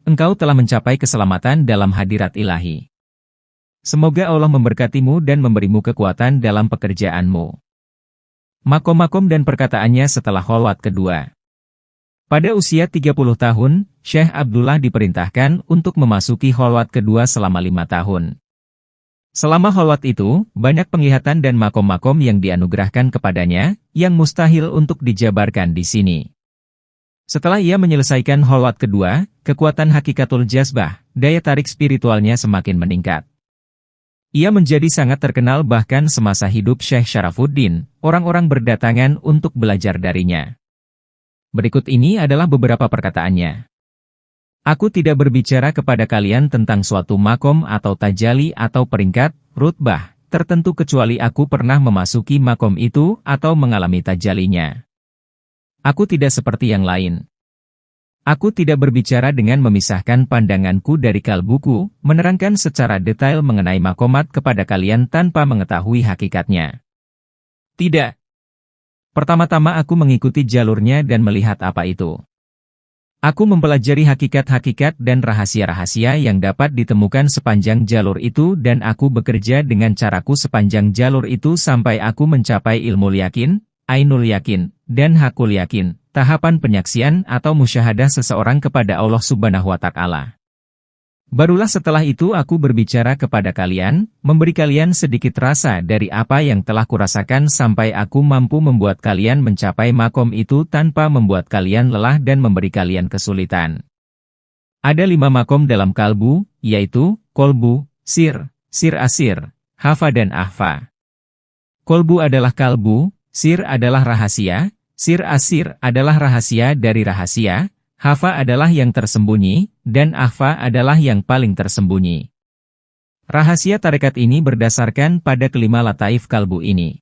Speaker 1: Engkau telah mencapai keselamatan dalam hadirat ilahi. Semoga Allah memberkatimu dan memberimu kekuatan dalam pekerjaanmu. Makom-makom dan perkataannya setelah kholwat kedua. Pada usia 30 tahun, Syekh Abdullah diperintahkan untuk memasuki kholwat kedua selama 5 tahun. Selama kholwat itu, banyak penglihatan dan makom-makom yang dianugerahkan kepadanya, yang mustahil untuk dijabarkan di sini. Setelah ia menyelesaikan kholwat kedua, kekuatan hakikatul jazbah, daya tarik spiritualnya semakin meningkat. Ia menjadi sangat terkenal bahkan semasa hidup Syekh Syarafuddin, orang-orang berdatangan untuk belajar darinya. Berikut ini adalah beberapa perkataannya. Aku tidak berbicara kepada kalian tentang suatu makom atau tajali atau peringkat, rutbah, tertentu kecuali aku pernah memasuki makom itu atau mengalami tajalinya. Aku tidak seperti yang lain. Aku tidak berbicara dengan memisahkan pandanganku dari kalbuku, menerangkan secara detail mengenai makomat kepada kalian tanpa mengetahui hakikatnya. Tidak. Pertama-tama aku mengikuti jalurnya dan melihat apa itu. Aku mempelajari hakikat-hakikat dan rahasia-rahasia yang dapat ditemukan sepanjang jalur itu dan aku bekerja dengan caraku sepanjang jalur itu sampai aku mencapai ilmu yakin, ainul yakin, dan hakul yakin, tahapan penyaksian atau musyahadah seseorang kepada Allah Subhanahu wa Ta'ala. Barulah setelah itu aku berbicara kepada kalian, memberi kalian sedikit rasa dari apa yang telah kurasakan sampai aku mampu membuat kalian mencapai makom itu tanpa membuat kalian lelah dan memberi kalian kesulitan. Ada 5 makom dalam kalbu, yaitu, kolbu, sir, sir asir, hafa dan ahfa. Kolbu adalah kalbu, sir adalah rahasia, sir asir adalah rahasia dari rahasia, hafa adalah yang tersembunyi, dan ahfa adalah yang paling tersembunyi. Rahasia tarekat ini berdasarkan pada kelima lataif kalbu ini.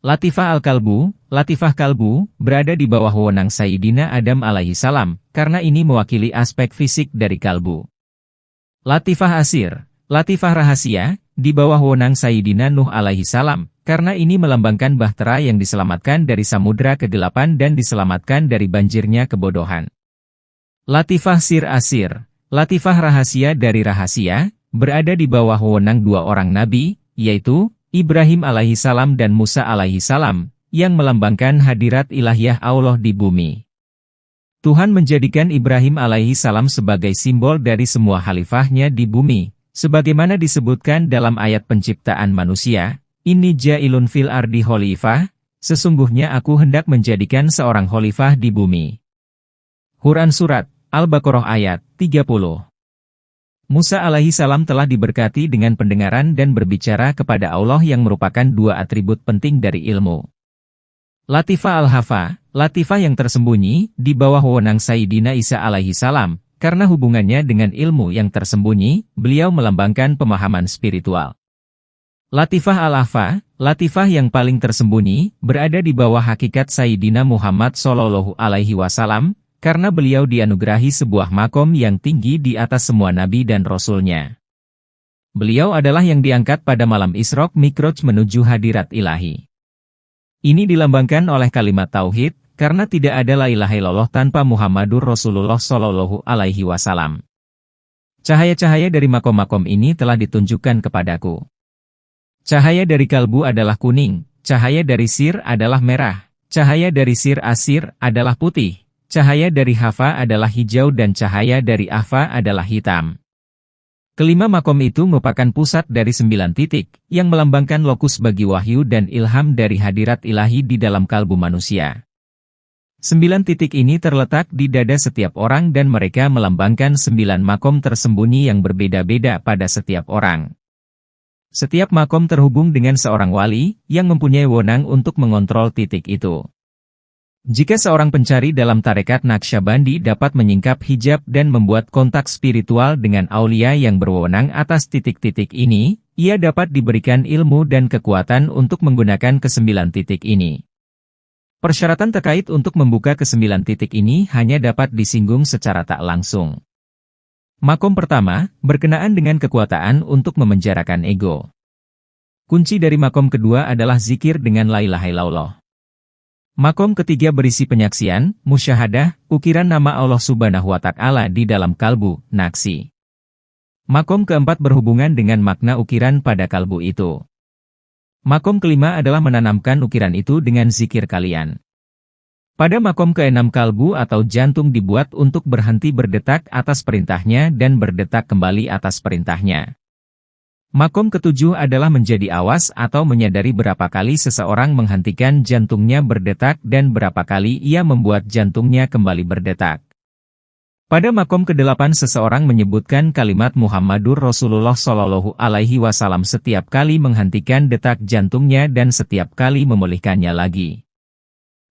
Speaker 1: Latifah al-kalbu, latifah kalbu, berada di bawah wewenang Sayyidina Adam alaihi salam, karena ini mewakili aspek fisik dari kalbu. Latifah asir, latifah rahasia, di bawah wewenang Sayyidina Nuh alaihi salam, karena ini melambangkan bahtera yang diselamatkan dari samudra kegelapan dan diselamatkan dari banjirnya kebodohan. Latifah sir asir, latifah rahasia dari rahasia, berada di bawah wewenang 2 orang nabi, yaitu Ibrahim alaihi salam dan Musa alaihi salam, yang melambangkan hadirat ilahiyah Allah di bumi. Tuhan menjadikan Ibrahim alaihi salam sebagai simbol dari semua khalifahnya di bumi, Sebagaimana disebutkan dalam ayat penciptaan manusia, Inni ja'ilun fil ardi khalifah, sesungguhnya aku hendak menjadikan seorang khalifah di bumi. Quran Surat Al-Baqarah ayat 30. Musa alaihi salam telah diberkati dengan pendengaran dan berbicara kepada Allah yang merupakan dua atribut penting dari ilmu. Latifah al-Hafa, latifah yang tersembunyi, di bawah wewenang Sayyidina Isa alaihi salam, karena hubungannya dengan ilmu yang tersembunyi, beliau melambangkan pemahaman spiritual. Latifah al-Hafa, latifah yang paling tersembunyi, berada di bawah hakikat Sayyidina Muhammad Shallallahu Alaihi Wasallam, karena beliau dianugerahi sebuah makom yang tinggi di atas semua nabi dan rasulnya. Beliau adalah yang diangkat pada malam Isra Mi'raj menuju hadirat ilahi. Ini dilambangkan oleh kalimat tauhid, karena tidak ada la ilaha illallah tanpa Muhammadur Rasulullah Shallallahu Alaihi Wasallam. Cahaya-cahaya dari makom-makom ini telah ditunjukkan kepadaku. Cahaya dari kalbu adalah kuning, cahaya dari sir adalah merah, cahaya dari sir asir adalah putih, cahaya dari hafa adalah hijau dan cahaya dari ahfa adalah hitam. Kelima makom itu merupakan pusat dari 9 titik, yang melambangkan lokus bagi wahyu dan ilham dari hadirat ilahi di dalam kalbu manusia. 9 titik ini terletak di dada setiap orang dan mereka melambangkan 9 makom tersembunyi yang berbeda-beda pada setiap orang. Setiap makom terhubung dengan seorang wali, yang mempunyai wewenang untuk mengontrol titik itu. Jika seorang pencari dalam tarekat Naqsyabandi dapat menyingkap hijab dan membuat kontak spiritual dengan aulia yang berwenang atas titik-titik ini, ia dapat diberikan ilmu dan kekuatan untuk menggunakan ke-9 titik ini. Persyaratan terkait untuk membuka ke-9 titik ini hanya dapat disinggung secara tak langsung. Makom pertama, berkenaan dengan kekuatan untuk memenjarakan ego. Kunci dari makom kedua adalah zikir dengan la ilaha illallah. Makom ketiga berisi penyaksian, musyahadah, ukiran nama Allah Subhanahu wa Ta'ala di dalam kalbu, naksi. Makom keempat berhubungan dengan makna ukiran pada kalbu itu. Makom kelima adalah menanamkan ukiran itu dengan zikir kalian. Pada makom keenam kalbu atau jantung dibuat untuk berhenti berdetak atas perintahnya dan berdetak kembali atas perintahnya. Makom ketujuh adalah menjadi awas atau menyadari berapa kali seseorang menghentikan jantungnya berdetak dan berapa kali ia membuat jantungnya kembali berdetak. Pada makom ke-8 seseorang menyebutkan kalimat Muhammadur Rasulullah Shallallahu Alaihi Wasallam setiap kali menghentikan detak jantungnya dan setiap kali memulihkannya lagi.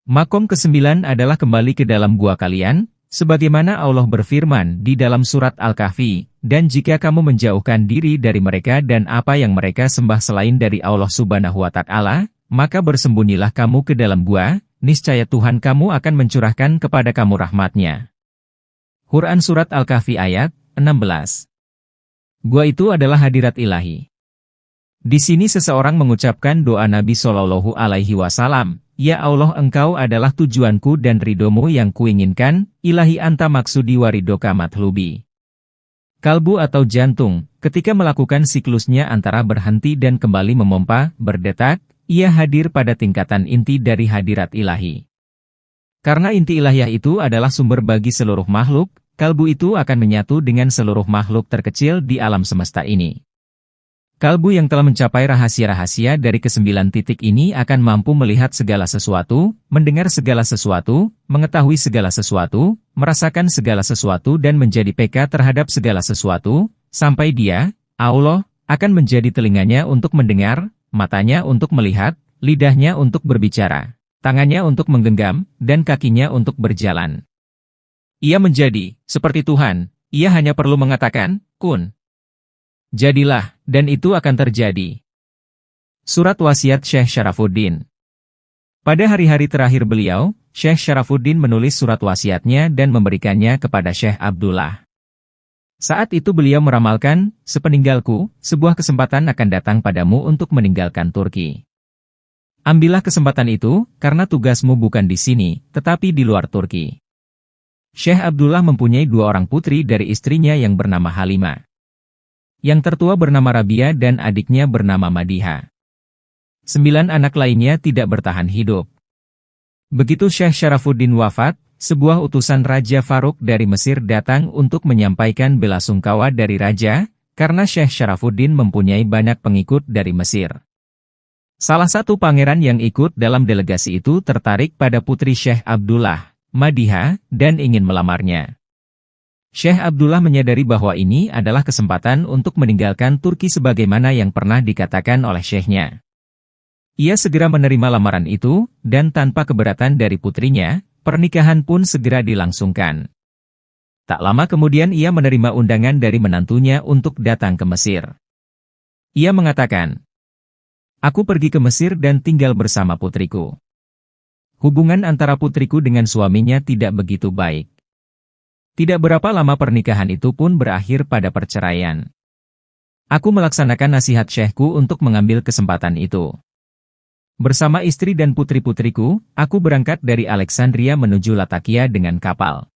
Speaker 1: Makom ke-9 adalah kembali ke dalam gua kalian, sebagaimana Allah berfirman di dalam surat Al-Kahfi, dan jika kamu menjauhkan diri dari mereka dan apa yang mereka sembah selain dari Allah Subhanahu wa Ta'ala, maka bersembunyilah kamu ke dalam gua, niscaya Tuhan kamu akan mencurahkan kepada kamu rahmat-Nya. Quran Surat Al-Kahfi ayat 16. Gua itu adalah hadirat ilahi. Di sini seseorang mengucapkan doa Nabi Shallallahu Alaihi Wasallam, Ya Allah engkau adalah tujuanku dan ridomu yang kuinginkan, ilahi anta maksudi waridoka matlubi. Kalbu atau jantung, ketika melakukan siklusnya antara berhenti dan kembali memompa, berdetak, ia hadir pada tingkatan inti dari hadirat ilahi. Karena inti ilahiyah itu adalah sumber bagi seluruh makhluk, kalbu itu akan menyatu dengan seluruh makhluk terkecil di alam semesta ini. Kalbu yang telah mencapai rahasia-rahasia dari ke-9 titik ini akan mampu melihat segala sesuatu, mendengar segala sesuatu, mengetahui segala sesuatu, merasakan segala sesuatu dan menjadi peka terhadap segala sesuatu, sampai dia, Allah, akan menjadi telinganya untuk mendengar, matanya untuk melihat, lidahnya untuk berbicara, tangannya untuk menggenggam, dan kakinya untuk berjalan. Ia menjadi seperti Tuhan, ia hanya perlu mengatakan, kun. Jadilah, dan itu akan terjadi. Surat Wasiat Syekh Syarafuddin. Pada hari-hari terakhir beliau, Syekh Syarafuddin menulis surat wasiatnya dan memberikannya kepada Syekh Abdullah. Saat itu beliau meramalkan, sepeninggalku, sebuah kesempatan akan datang padamu untuk meninggalkan Turki. Ambillah kesempatan itu, karena tugasmu bukan di sini, tetapi di luar Turki. Syekh Abdullah mempunyai 2 orang putri dari istrinya yang bernama Halimah. Yang tertua bernama Rabia dan adiknya bernama Madiha. 9 anak lainnya tidak bertahan hidup. Begitu Syekh Syarafuddin wafat, sebuah utusan Raja Faruk dari Mesir datang untuk menyampaikan belasungkawa dari Raja, karena Syekh Syarafuddin mempunyai banyak pengikut dari Mesir. Salah satu pangeran yang ikut dalam delegasi itu tertarik pada putri Syekh Abdullah, Madiha, dan ingin melamarnya. Syekh Abdullah menyadari bahwa ini adalah kesempatan untuk meninggalkan Turki sebagaimana yang pernah dikatakan oleh syekhnya. Ia segera menerima lamaran itu, dan tanpa keberatan dari putrinya, pernikahan pun segera dilangsungkan. Tak lama kemudian ia menerima undangan dari menantunya untuk datang ke Mesir. Ia mengatakan, "Aku pergi ke Mesir dan tinggal bersama putriku." Hubungan antara putriku dengan suaminya tidak begitu baik. Tidak berapa lama pernikahan itu pun berakhir pada perceraian. Aku melaksanakan nasihat syekhku untuk mengambil kesempatan itu. Bersama istri dan putri-putriku, aku berangkat dari Alexandria menuju Latakia dengan kapal.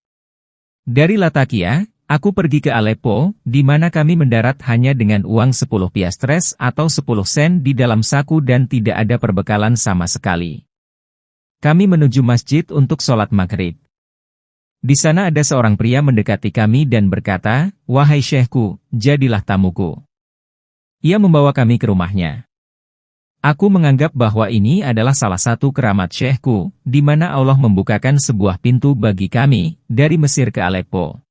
Speaker 1: Dari Latakia, aku pergi ke Aleppo, di mana kami mendarat hanya dengan uang 10 piastres atau 10 sen di dalam saku dan tidak ada perbekalan sama sekali. Kami menuju masjid untuk sholat maghrib. Di sana ada seorang pria mendekati kami dan berkata, "Wahai syekhku, jadilah tamuku." Ia membawa kami ke rumahnya. Aku menganggap bahwa ini adalah salah satu keramat syekhku, di mana Allah membukakan sebuah pintu bagi kami, dari Mesir ke Aleppo.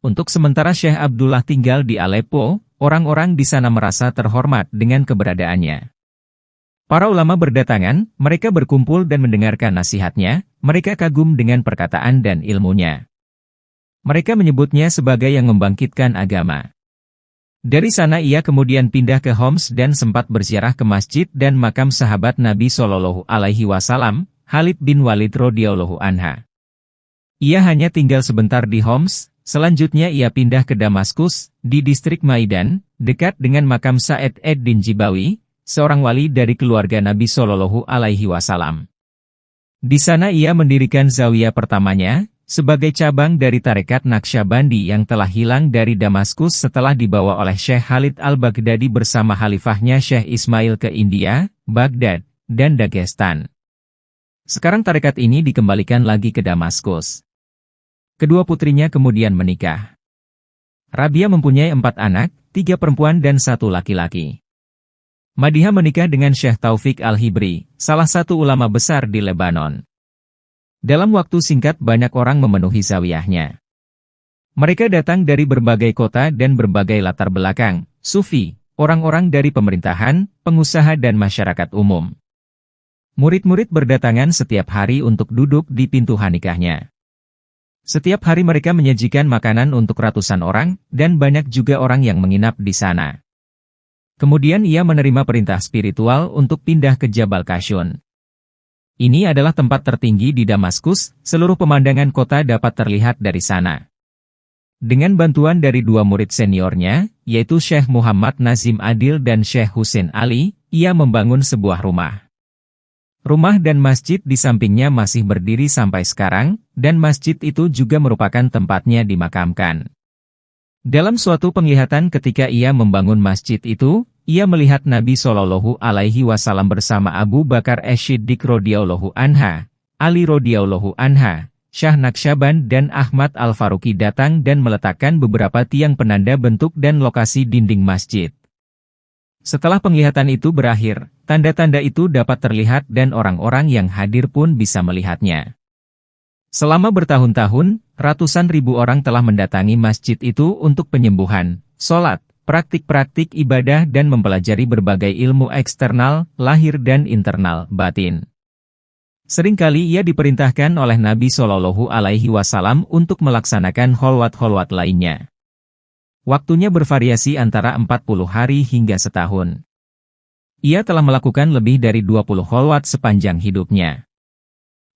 Speaker 1: Untuk sementara Syekh Abdullah tinggal di Aleppo, orang-orang di sana merasa terhormat dengan keberadaannya. Para ulama berdatangan, mereka berkumpul dan mendengarkan nasihatnya, mereka kagum dengan perkataan dan ilmunya. Mereka menyebutnya sebagai yang membangkitkan agama. Dari sana ia kemudian pindah ke Homs dan sempat berziarah ke masjid dan makam sahabat Nabi Shallallahu Alaihi Wasallam, Khalid bin Walid radhiyallahu anha. Ia hanya tinggal sebentar di Homs, selanjutnya ia pindah ke Damaskus, di distrik Maidan, dekat dengan makam Sa'ed ed-Din Jibawi, seorang wali dari keluarga Nabi Shallallahu Alaihi Wasallam. Di sana ia mendirikan zawiyah pertamanya, sebagai cabang dari tarekat Naqsyabandi yang telah hilang dari Damaskus setelah dibawa oleh Syekh Khalid al-Baghdadi bersama khalifahnya Syekh Ismail ke India, Baghdad, dan Dagestan. Sekarang tarekat ini dikembalikan lagi ke Damaskus. Kedua putrinya kemudian menikah. Rabia mempunyai 4 anak, 3 perempuan dan 1 laki-laki. Madiha menikah dengan Syekh Taufik al-Hibri, salah satu ulama besar di Lebanon. Dalam waktu singkat banyak orang memenuhi zawiyahnya. Mereka datang dari berbagai kota dan berbagai latar belakang, sufi, orang-orang dari pemerintahan, pengusaha dan masyarakat umum. Murid-murid berdatangan setiap hari untuk duduk di pintu hanikahnya. Setiap hari mereka menyajikan makanan untuk ratusan orang, dan banyak juga orang yang menginap di sana. Kemudian ia menerima perintah spiritual untuk pindah ke Jabal Kashun. Ini adalah tempat tertinggi di Damaskus, seluruh pemandangan kota dapat terlihat dari sana. Dengan bantuan dari 2 murid seniornya, yaitu Syekh Muhammad Nazim Adil dan Syekh Husain Ali, ia membangun sebuah rumah. Rumah dan masjid di sampingnya masih berdiri sampai sekarang, dan masjid itu juga merupakan tempatnya dimakamkan. Dalam suatu penglihatan ketika ia membangun masjid itu, ia melihat Nabi Shallallahu Alaihi Wasallam bersama Abu Bakar As-Siddiq radhiyallahu anha, Ali radhiyallahu anha, Syah Naqsyaban dan Ahmad Al-Faruqi datang dan meletakkan beberapa tiang penanda bentuk dan lokasi dinding masjid. Setelah penglihatan itu berakhir, tanda-tanda itu dapat terlihat dan orang-orang yang hadir pun bisa melihatnya. Selama bertahun-tahun, ratusan ribu orang telah mendatangi masjid itu untuk penyembuhan, sholat, praktik-praktik ibadah dan mempelajari berbagai ilmu eksternal, lahir dan internal, batin. Seringkali ia diperintahkan oleh Nabi Shallallahu Alaihi Wasallam untuk melaksanakan kholwat-kholwat lainnya. Waktunya bervariasi antara 40 hari hingga setahun. Ia telah melakukan lebih dari 20 kholwat sepanjang hidupnya.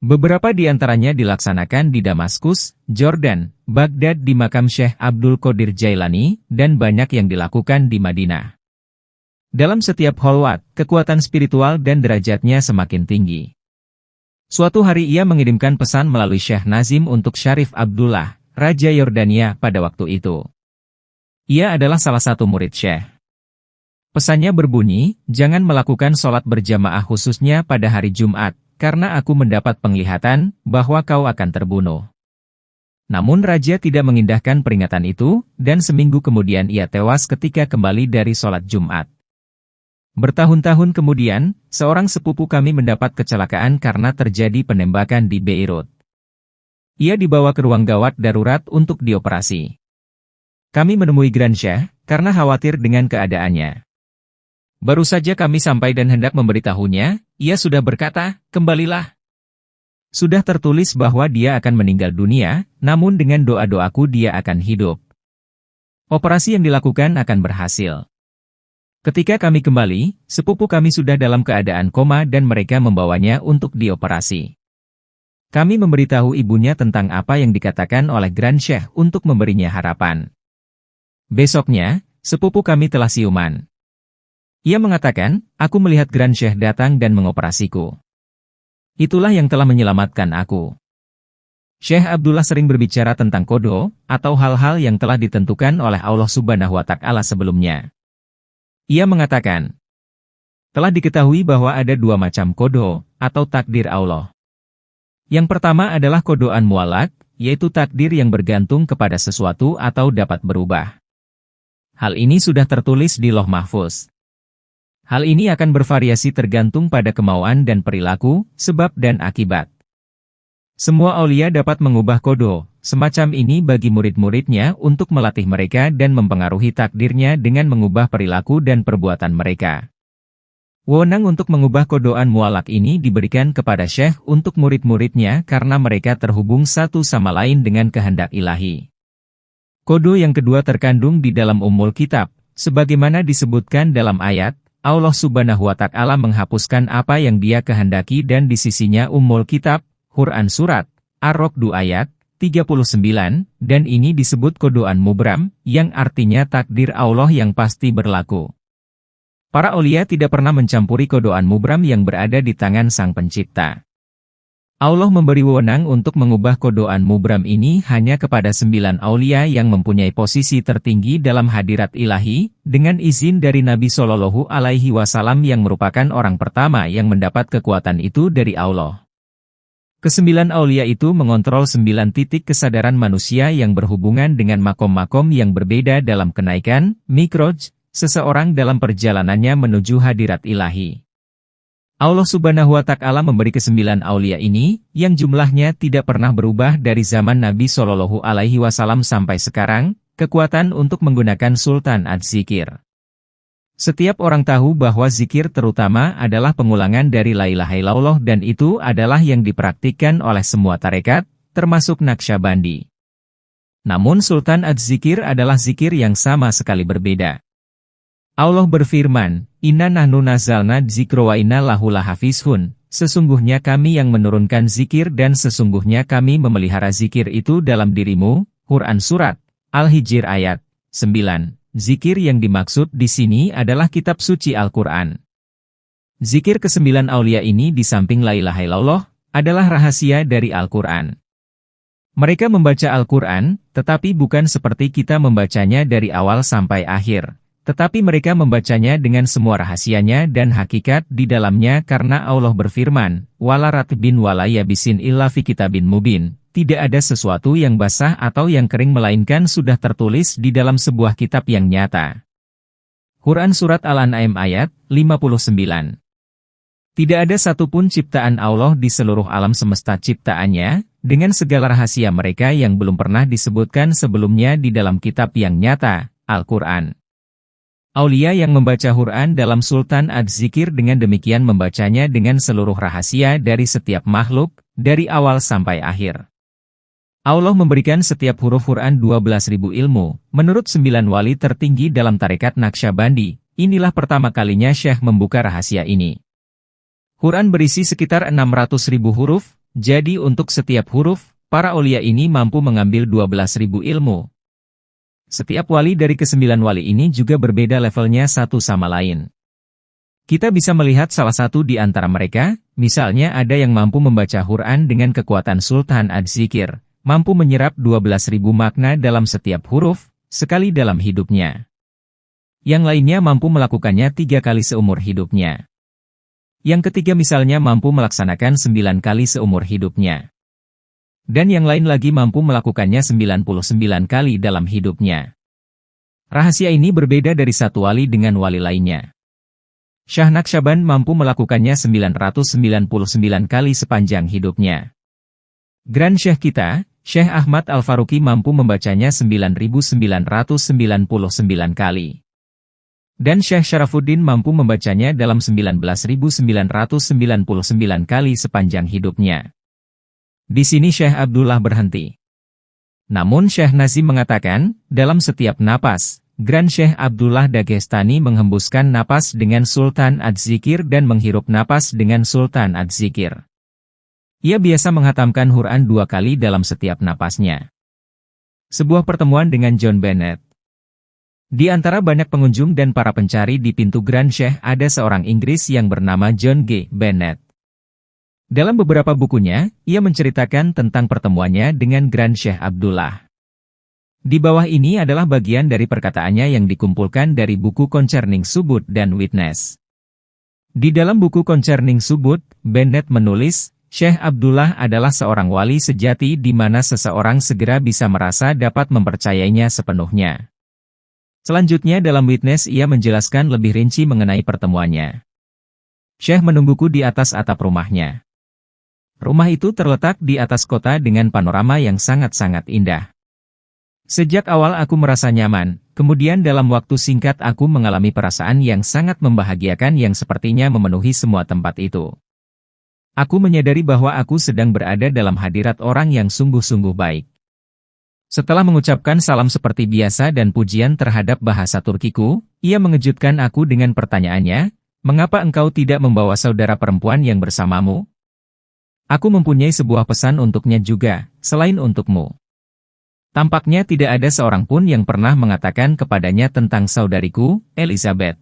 Speaker 1: Beberapa di antaranya dilaksanakan di Damaskus, Jordan, Baghdad di makam Syekh Abdul Qadir Jailani, dan banyak yang dilakukan di Madinah. Dalam setiap kholwat, kekuatan spiritual dan derajatnya semakin tinggi. Suatu hari ia mengirimkan pesan melalui Syekh Nazim untuk Syarif Abdullah, Raja Yordania pada waktu itu. Ia adalah salah satu murid Syekh. Pesannya berbunyi, jangan melakukan sholat berjamaah khususnya pada hari Jumat, karena aku mendapat penglihatan bahwa kau akan terbunuh. Namun raja tidak mengindahkan peringatan itu, dan seminggu kemudian ia tewas ketika kembali dari sholat Jumat. Bertahun-tahun kemudian, seorang sepupu kami mendapat kecelakaan karena terjadi penembakan di Beirut. Ia dibawa ke ruang gawat darurat untuk dioperasi. Kami menemui Grandsyah, karena khawatir dengan keadaannya. Baru saja kami sampai dan hendak memberitahunya, ia sudah berkata, "Kembalilah." Sudah tertulis bahwa dia akan meninggal dunia, namun dengan doa-doaku dia akan hidup. Operasi yang dilakukan akan berhasil. Ketika kami kembali, sepupu kami sudah dalam keadaan koma dan mereka membawanya untuk dioperasi. Kami memberitahu ibunya tentang apa yang dikatakan oleh Grandsyah untuk memberinya harapan. Besoknya, sepupu kami telah siuman. Ia mengatakan, "Aku melihat Grandsyah datang dan mengoperasiku. Itulah yang telah menyelamatkan aku." Syekh Abdullah sering berbicara tentang qada, atau hal-hal yang telah ditentukan oleh Allah Subhanahu wa Ta'ala sebelumnya. Ia mengatakan, telah diketahui bahwa ada dua macam qada, atau takdir Allah. Yang pertama adalah qada'an mu'allaq, yaitu takdir yang bergantung kepada sesuatu atau dapat berubah. Hal ini sudah tertulis di Lauh Mahfuz. Hal ini akan bervariasi tergantung pada kemauan dan perilaku, sebab dan akibat. Semua aulia dapat mengubah qada, semacam ini bagi murid-muridnya untuk melatih mereka dan mempengaruhi takdirnya dengan mengubah perilaku dan perbuatan mereka. Wewenang untuk mengubah qada'an mu'allaq ini diberikan kepada syekh untuk murid-muridnya karena mereka terhubung satu sama lain dengan kehendak ilahi. Qada yang kedua terkandung di dalam Ummul Kitab, sebagaimana disebutkan dalam ayat, Allah Subhanahu wa Ta'ala menghapuskan apa yang Dia kehendaki dan di sisinya Ummul Kitab, Quran Surat Ar-Ra'd ayat 39, dan ini disebut qada'an mubram, yang artinya takdir Allah yang pasti berlaku. Para aulia tidak pernah mencampuri qada'an mubram yang berada di tangan Sang Pencipta. Allah memberi wewenang untuk mengubah qada'an mubram ini hanya kepada 9 aulia yang mempunyai posisi tertinggi dalam hadirat ilahi, dengan izin dari Nabi Shallallahu Alaihi Wasallam yang merupakan orang pertama yang mendapat kekuatan itu dari Allah. Kesembilan aulia itu mengontrol 9 titik kesadaran manusia yang berhubungan dengan makom-makom yang berbeda dalam kenaikan, mikroj, seseorang dalam perjalanannya menuju hadirat ilahi. Allah Subhanahu wa Ta'ala memberi ke-9 aulia ini, yang jumlahnya tidak pernah berubah dari zaman Nabi Shallallahu Alaihi Wasallam sampai sekarang, kekuatan untuk menggunakan Sultan Adz-Zikir. Setiap orang tahu bahwa zikir terutama adalah pengulangan dari la ilaha illallah dan itu adalah yang dipraktikkan oleh semua tarekat, termasuk Naqsyabandi. Namun Sultan Adz-Zikir adalah zikir yang sama sekali berbeda. Allah berfirman, "Inna nahnu nazzalna dzikra wa inna lahu lahafizun." Sesungguhnya kami yang menurunkan zikir dan sesungguhnya kami memelihara zikir itu dalam dirimu. Quran Surat Al-Hijr ayat 9. Zikir yang dimaksud di sini adalah kitab suci Al-Quran. Zikir ke-9 aulia ini di samping la ilaha illallah, adalah rahasia dari Al-Quran. Mereka membaca Al-Quran, tetapi bukan seperti kita membacanya dari awal sampai akhir. Tetapi mereka membacanya dengan semua rahasianya dan hakikat di dalamnya karena Allah berfirman, "Wala ratbin wala yabisin illa fi kitabin mubin." Tidak ada sesuatu yang basah atau yang kering melainkan sudah tertulis di dalam sebuah kitab yang nyata. Quran Surat Al-An'am ayat 59. Tidak ada satupun ciptaan Allah di seluruh alam semesta ciptaannya, dengan segala rahasia mereka yang belum pernah disebutkan sebelumnya di dalam kitab yang nyata, Al-Quran. Aulia yang membaca Quran dalam Sultan Adz-Zikir dengan demikian membacanya dengan seluruh rahasia dari setiap makhluk, dari awal sampai akhir. Allah memberikan setiap huruf Quran 12.000 ilmu, menurut 9 wali tertinggi dalam tarekat Naqsyabandi. Inilah pertama kalinya Syekh membuka rahasia ini. Quran berisi sekitar 600.000 huruf, jadi untuk setiap huruf, para aulia ini mampu mengambil 12.000 ilmu. Setiap wali dari ke-9 wali ini juga berbeda levelnya satu sama lain. Kita bisa melihat salah satu di antara mereka, misalnya ada yang mampu membaca Quran dengan kekuatan Sultan Adz-Zikir, mampu menyerap 12.000 makna dalam setiap huruf, sekali dalam hidupnya. Yang lainnya mampu melakukannya 3 kali seumur hidupnya. Yang ketiga misalnya mampu melaksanakan 9 kali seumur hidupnya. Dan yang lain lagi mampu melakukannya 99 kali dalam hidupnya. Rahasia ini berbeda dari satu wali dengan wali lainnya. Syah Naqsyaband mampu melakukannya 999 kali sepanjang hidupnya. Grand Syekh kita, Syekh Ahmad Al-Faruqi mampu membacanya 9.999 kali. Dan Syekh Syarafuddin mampu membacanya dalam 19.999 kali sepanjang hidupnya. Di sini Syekh Abdullah berhenti. Namun Syekh Nazim mengatakan, dalam setiap napas, Grand Syekh Abdullah Dagestani menghembuskan napas dengan Sultan Adzikir dan menghirup napas dengan Sultan Adzikir. Ia biasa menghatamkan Quran 2 kali dalam setiap napasnya. Sebuah pertemuan dengan John Bennett. Di antara banyak pengunjung dan para pencari di pintu Grand Syekh ada seorang Inggris yang bernama John G. Bennett. Dalam beberapa bukunya, ia menceritakan tentang pertemuannya dengan Grand Syekh Abdullah. Di bawah ini adalah bagian dari perkataannya yang dikumpulkan dari buku Concerning Subut dan Witness. Di dalam buku Concerning Subut, Bennett menulis, Syekh Abdullah adalah seorang wali sejati di mana seseorang segera bisa merasa dapat mempercayainya sepenuhnya. Selanjutnya dalam Witness ia menjelaskan lebih rinci mengenai pertemuannya. Syekh menungguku di atas atap rumahnya. Rumah itu terletak di atas kota dengan panorama yang sangat-sangat indah. Sejak awal aku merasa nyaman, kemudian dalam waktu singkat aku mengalami perasaan yang sangat membahagiakan yang sepertinya memenuhi semua tempat itu. Aku menyadari bahwa aku sedang berada dalam hadirat orang yang sungguh-sungguh baik. Setelah mengucapkan salam seperti biasa dan pujian terhadap bahasa Turkiku, ia mengejutkan aku dengan pertanyaannya, mengapa engkau tidak membawa saudara perempuan yang bersamamu? Aku mempunyai sebuah pesan untuknya juga, selain untukmu. Tampaknya tidak ada seorang pun yang pernah mengatakan kepadanya tentang saudariku, Elizabeth.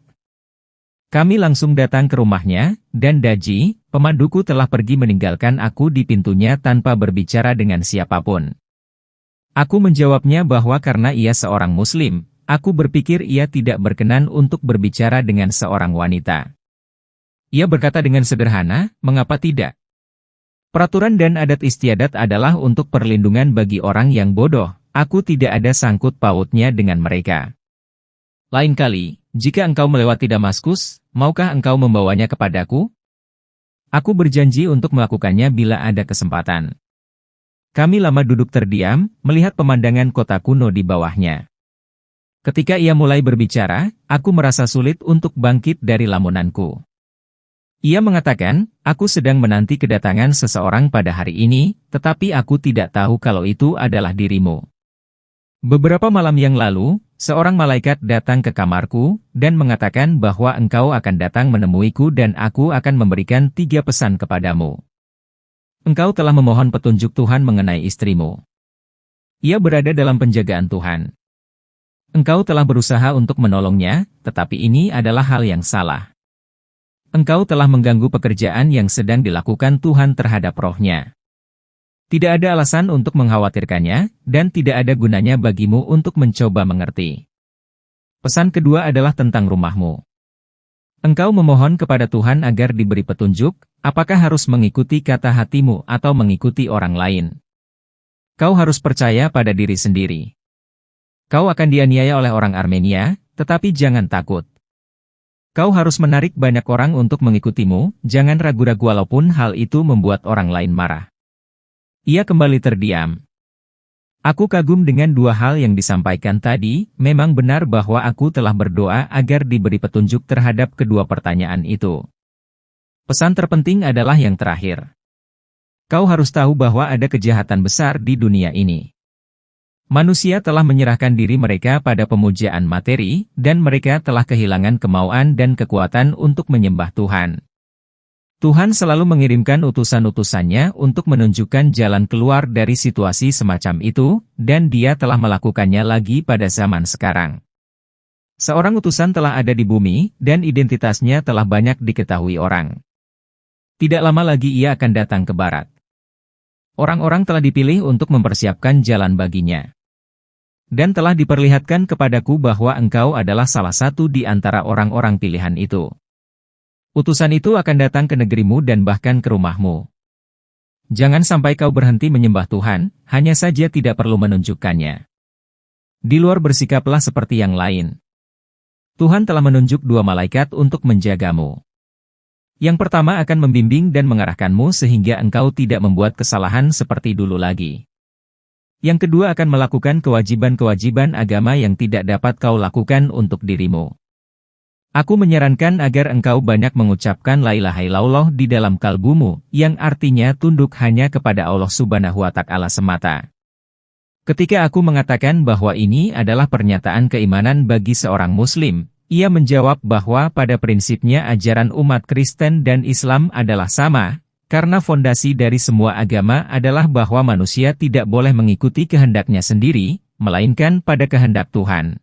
Speaker 1: Kami langsung datang ke rumahnya, dan Daji, pemanduku telah pergi meninggalkan aku di pintunya tanpa berbicara dengan siapapun. Aku menjawabnya bahwa karena ia seorang Muslim, aku berpikir ia tidak berkenan untuk berbicara dengan seorang wanita. Ia berkata dengan sederhana, mengapa tidak? Peraturan dan adat istiadat adalah untuk perlindungan bagi orang yang bodoh, aku tidak ada sangkut pautnya dengan mereka. Lain kali, jika engkau melewati Damaskus, maukah engkau membawanya kepadaku? Aku berjanji untuk melakukannya bila ada kesempatan. Kami lama duduk terdiam, melihat pemandangan kota kuno di bawahnya. Ketika ia mulai berbicara, aku merasa sulit untuk bangkit dari lamunanku. Ia mengatakan, aku sedang menanti kedatangan seseorang pada hari ini, tetapi aku tidak tahu kalau itu adalah dirimu. Beberapa malam yang lalu, seorang malaikat datang ke kamarku, dan mengatakan bahwa engkau akan datang menemuiku dan aku akan memberikan 3 pesan kepadamu. Engkau telah memohon petunjuk Tuhan mengenai istrimu. Ia berada dalam penjagaan Tuhan. Engkau telah berusaha untuk menolongnya, tetapi ini adalah hal yang salah. Engkau telah mengganggu pekerjaan yang sedang dilakukan Tuhan terhadap rohnya. Tidak ada alasan untuk mengkhawatirkannya, dan tidak ada gunanya bagimu untuk mencoba mengerti. Pesan kedua adalah tentang rumahmu. Engkau memohon kepada Tuhan agar diberi petunjuk, apakah harus mengikuti kata hatimu atau mengikuti orang lain. Kau harus percaya pada diri sendiri. Kau akan dianiaya oleh orang Armenia, tetapi jangan takut. Kau harus menarik banyak orang untuk mengikutimu, jangan ragu-ragu walaupun hal itu membuat orang lain marah. Ia kembali terdiam. Aku kagum dengan 2 hal yang disampaikan tadi, memang benar bahwa aku telah berdoa agar diberi petunjuk terhadap kedua pertanyaan itu. Pesan terpenting adalah yang terakhir. Kau harus tahu bahwa ada kejahatan besar di dunia ini. Manusia telah menyerahkan diri mereka pada pemujaan materi, dan mereka telah kehilangan kemauan dan kekuatan untuk menyembah Tuhan. Tuhan selalu mengirimkan utusan-utusannya untuk menunjukkan jalan keluar dari situasi semacam itu, dan Dia telah melakukannya lagi pada zaman sekarang. Seorang utusan telah ada di bumi, dan identitasnya telah banyak diketahui orang. Tidak lama lagi ia akan datang ke barat. Orang-orang telah dipilih untuk mempersiapkan jalan baginya. Dan telah diperlihatkan kepadaku bahwa engkau adalah salah satu di antara orang-orang pilihan itu. Utusan itu akan datang ke negerimu dan bahkan ke rumahmu. Jangan sampai kau berhenti menyembah Tuhan, hanya saja tidak perlu menunjukkannya. Di luar bersikaplah seperti yang lain. Tuhan telah menunjuk 2 malaikat untuk menjagamu. Yang pertama akan membimbing dan mengarahkanmu sehingga engkau tidak membuat kesalahan seperti dulu lagi. Yang kedua akan melakukan kewajiban-kewajiban agama yang tidak dapat kau lakukan untuk dirimu. Aku menyarankan agar engkau banyak mengucapkan la ilaha illallah di dalam kalbumu, yang artinya tunduk hanya kepada Allah Subhanahu wa Ta'ala semata. Ketika aku mengatakan bahwa ini adalah pernyataan keimanan bagi seorang Muslim, ia menjawab bahwa pada prinsipnya ajaran umat Kristen dan Islam adalah sama, karena fondasi dari semua agama adalah bahwa manusia tidak boleh mengikuti kehendaknya sendiri, melainkan pada kehendak Tuhan.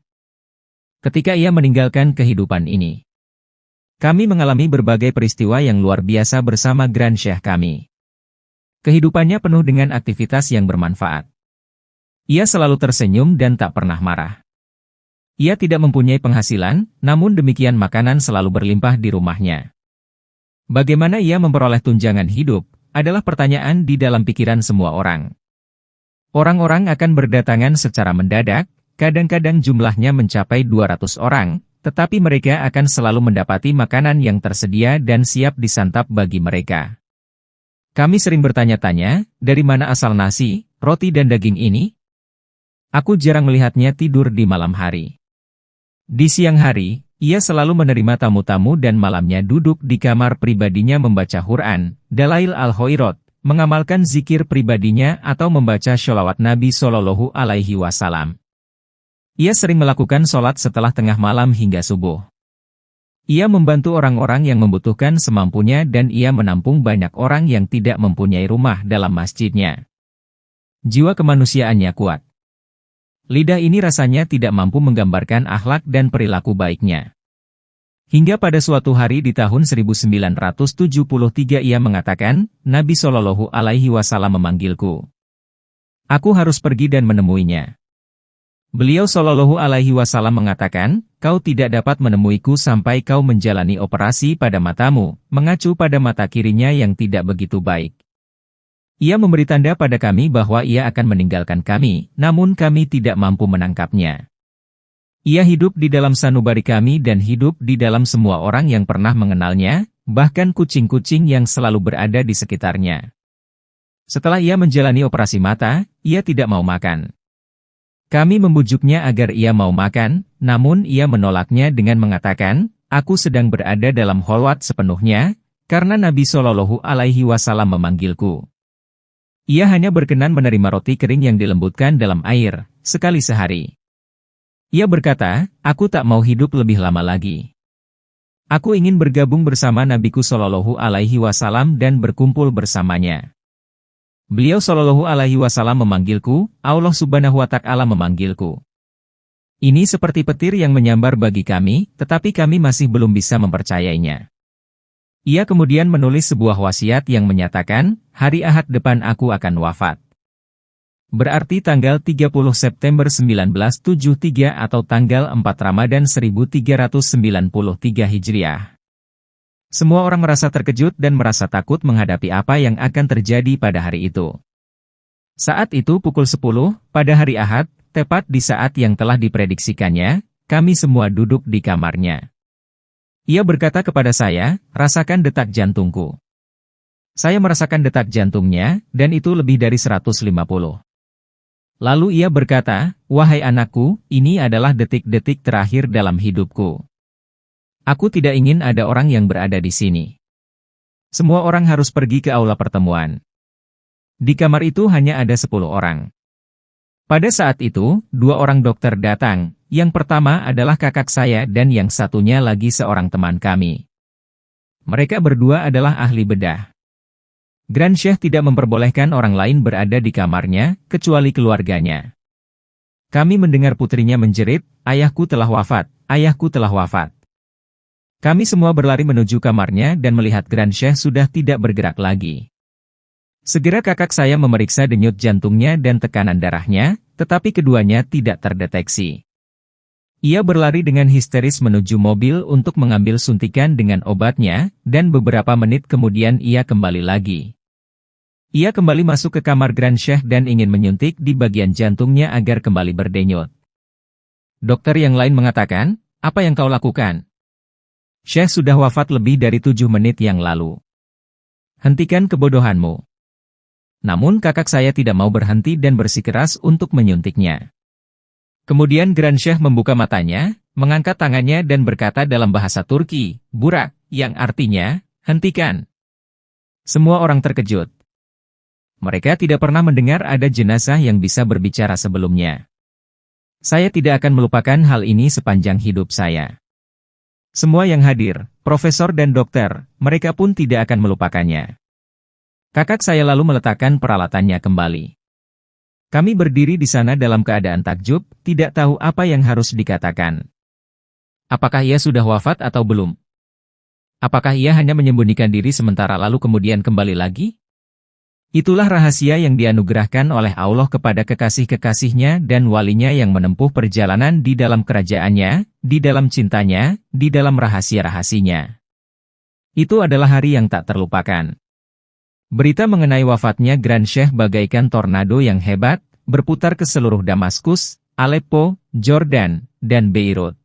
Speaker 1: Ketika ia meninggalkan kehidupan ini, kami mengalami berbagai peristiwa yang luar biasa bersama Grand Syekh kami. Kehidupannya penuh dengan aktivitas yang bermanfaat. Ia selalu tersenyum dan tak pernah marah. Ia tidak mempunyai penghasilan, namun demikian makanan selalu berlimpah di rumahnya. Bagaimana ia memperoleh tunjangan hidup, adalah pertanyaan di dalam pikiran semua orang. Orang-orang akan berdatangan secara mendadak, kadang-kadang jumlahnya mencapai 200 orang, tetapi mereka akan selalu mendapati makanan yang tersedia dan siap disantap bagi mereka. Kami sering bertanya-tanya, dari mana asal nasi, roti dan daging ini? Aku jarang melihatnya tidur di malam hari. Di siang hari, ia selalu menerima tamu-tamu dan malamnya duduk di kamar pribadinya membaca Quran, Dalail al-Khairat, mengamalkan zikir pribadinya atau membaca sholawat Nabi Shallallahu Alaihi Wasallam. Ia sering melakukan sholat setelah tengah malam hingga subuh. Ia membantu orang-orang yang membutuhkan semampunya dan ia menampung banyak orang yang tidak mempunyai rumah dalam masjidnya. Jiwa kemanusiaannya kuat. Lidah ini rasanya tidak mampu menggambarkan akhlak dan perilaku baiknya. Hingga pada suatu hari di tahun 1973 ia mengatakan, Nabi Shallallahu Alaihi Wasallam memanggilku. Aku harus pergi dan menemuinya. Beliau Shallallahu Alaihi Wasallam mengatakan, kau tidak dapat menemuiku sampai kau menjalani operasi pada matamu, mengacu pada mata kirinya yang tidak begitu baik. Ia memberi tanda pada kami bahwa ia akan meninggalkan kami, namun kami tidak mampu menangkapnya. Ia hidup di dalam sanubari kami dan hidup di dalam semua orang yang pernah mengenalnya, bahkan kucing-kucing yang selalu berada di sekitarnya. Setelah ia menjalani operasi mata, ia tidak mau makan. Kami membujuknya agar ia mau makan, namun ia menolaknya dengan mengatakan, aku sedang berada dalam kholwat sepenuhnya, karena Nabi Shallallahu Alaihi Wasallam memanggilku. Ia hanya berkenan menerima roti kering yang dilembutkan dalam air, sekali sehari. Ia berkata, aku tak mau hidup lebih lama lagi. Aku ingin bergabung bersama Nabiku Shallallahu Alaihi Wasallam dan berkumpul bersamanya. Beliau Shallallahu Alaihi Wasallam memanggilku, Allah Subhanahu wa Ta'ala memanggilku. Ini seperti petir yang menyambar bagi kami, tetapi kami masih belum bisa mempercayainya. Ia kemudian menulis sebuah wasiat yang menyatakan, hari Ahad depan aku akan wafat. Berarti tanggal 30 September 1973 atau tanggal 4 Ramadan 1393 Hijriah. Semua orang merasa terkejut dan merasa takut menghadapi apa yang akan terjadi pada hari itu. Saat itu pukul 10, pada hari Ahad, tepat di saat yang telah diprediksikannya, kami semua duduk di kamarnya. Ia berkata kepada saya, rasakan detak jantungku. Saya merasakan detak jantungnya, dan itu lebih dari 150. Lalu ia berkata, wahai anakku, ini adalah detik-detik terakhir dalam hidupku. Aku tidak ingin ada orang yang berada di sini. Semua orang harus pergi ke aula pertemuan. Di kamar itu hanya ada 10 orang. Pada saat itu, 2 orang dokter datang. Yang pertama adalah kakak saya dan yang satunya lagi seorang teman kami. Mereka berdua adalah ahli bedah. Grand Syekh tidak memperbolehkan orang lain berada di kamarnya, kecuali keluarganya. Kami mendengar putrinya menjerit, ayahku telah wafat, ayahku telah wafat. Kami semua berlari menuju kamarnya dan melihat Grand Syekh sudah tidak bergerak lagi. Segera kakak saya memeriksa denyut jantungnya dan tekanan darahnya, tetapi keduanya tidak terdeteksi. Ia berlari dengan histeris menuju mobil untuk mengambil suntikan dengan obatnya, dan beberapa menit kemudian ia kembali lagi. Ia kembali masuk ke kamar Grand Syekh dan ingin menyuntik di bagian jantungnya agar kembali berdenyut. Dokter yang lain mengatakan, "Apa yang kau lakukan? Syekh sudah wafat lebih dari 7 menit yang lalu. Hentikan kebodohanmu." Namun kakak saya tidak mau berhenti dan bersikeras untuk menyuntiknya. Kemudian Grand Syekh membuka matanya, mengangkat tangannya dan berkata dalam bahasa Turki, "Burak," yang artinya, "hentikan." Semua orang terkejut. Mereka tidak pernah mendengar ada jenazah yang bisa berbicara sebelumnya. Saya tidak akan melupakan hal ini sepanjang hidup saya. Semua yang hadir, profesor dan dokter, mereka pun tidak akan melupakannya. Kakak saya lalu meletakkan peralatannya kembali. Kami berdiri di sana dalam keadaan takjub, tidak tahu apa yang harus dikatakan. Apakah ia sudah wafat atau belum? Apakah ia hanya menyembunyikan diri sementara lalu kemudian kembali lagi? Itulah rahasia yang dianugerahkan oleh Allah kepada kekasih-kekasihnya dan walinya yang menempuh perjalanan di dalam kerajaannya, di dalam cintanya, di dalam rahasia-rahasinya. Itu adalah hari yang tak terlupakan. Berita mengenai wafatnya Grand Syekh bagaikan tornado yang hebat, berputar ke seluruh Damaskus, Aleppo, Jordan, dan Beirut.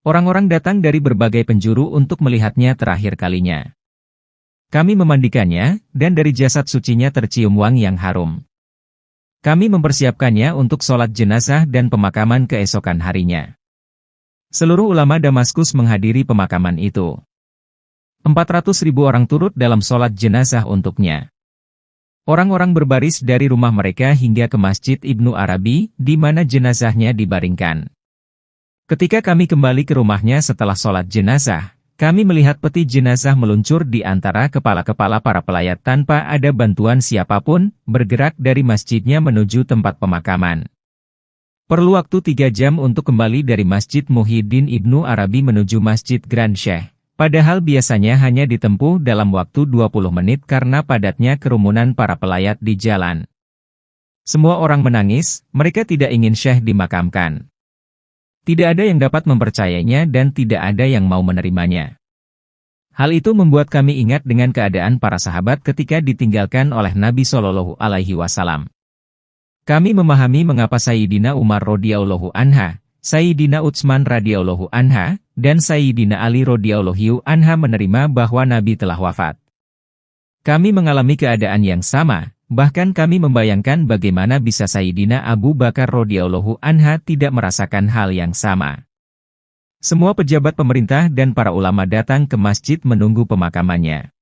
Speaker 1: Orang-orang datang dari berbagai penjuru untuk melihatnya terakhir kalinya. Kami memandikannya, dan dari jasad sucinya tercium wangi yang harum. Kami mempersiapkannya untuk sholat jenazah dan pemakaman keesokan harinya. Seluruh ulama Damaskus menghadiri pemakaman itu. 400.000 orang turut dalam sholat jenazah untuknya. Orang-orang berbaris dari rumah mereka hingga ke Masjid Ibnu Arabi, di mana jenazahnya dibaringkan. Ketika kami kembali ke rumahnya setelah sholat jenazah, kami melihat peti jenazah meluncur di antara kepala-kepala para pelayat tanpa ada bantuan siapapun, bergerak dari masjidnya menuju tempat pemakaman. Perlu waktu 3 jam untuk kembali dari Masjid Muhyiddin Ibnu Arabi menuju Masjid Grand Syekh, padahal biasanya hanya ditempuh dalam waktu 20 menit karena padatnya kerumunan para pelayat di jalan. Semua orang menangis, mereka tidak ingin Syekh dimakamkan. Tidak ada yang dapat mempercayainya dan tidak ada yang mau menerimanya. Hal itu membuat kami ingat dengan keadaan para sahabat ketika ditinggalkan oleh Nabi Shallallahu Alaihi Wasallam. Kami memahami mengapa Sayyidina Umar radhiyallahu anha, Sayyidina Utsman radhiyallahu anha, dan Sayyidina Ali radhiyallahu anha menerima bahwa Nabi telah wafat. Kami mengalami keadaan yang sama. Bahkan kami membayangkan bagaimana bisa Sayyidina Abu Bakar radhiyallahu anha tidak merasakan hal yang sama. Semua pejabat pemerintah dan para ulama datang ke masjid menunggu pemakamannya.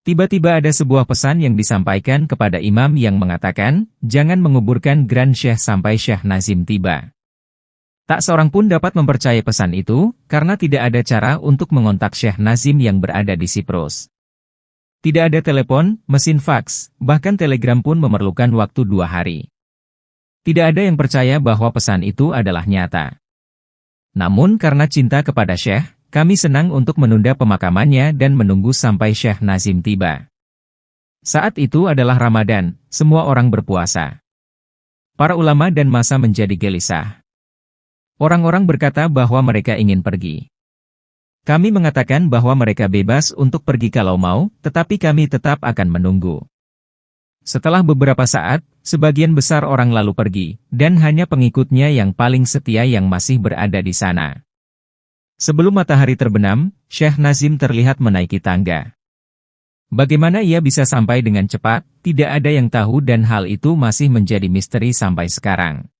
Speaker 1: Tiba-tiba ada sebuah pesan yang disampaikan kepada imam yang mengatakan, jangan menguburkan Grand Syekh sampai Syekh Nazim tiba. Tak seorang pun dapat mempercayai pesan itu, karena tidak ada cara untuk mengontak Syekh Nazim yang berada di Siprus. Tidak ada telepon, mesin faks, bahkan telegram pun memerlukan waktu 2 hari. Tidak ada yang percaya bahwa pesan itu adalah nyata. Namun karena cinta kepada Syekh, kami senang untuk menunda pemakamannya dan menunggu sampai Syekh Nazim tiba. Saat itu adalah Ramadan, semua orang berpuasa. Para ulama dan massa menjadi gelisah. Orang-orang berkata bahwa mereka ingin pergi. Kami mengatakan bahwa mereka bebas untuk pergi kalau mau, tetapi kami tetap akan menunggu. Setelah beberapa saat, sebagian besar orang lalu pergi, dan hanya pengikutnya yang paling setia yang masih berada di sana. Sebelum matahari terbenam, Syekh Nazim terlihat menaiki tangga. Bagaimana ia bisa sampai dengan cepat, tidak ada yang tahu dan hal itu masih menjadi misteri sampai sekarang.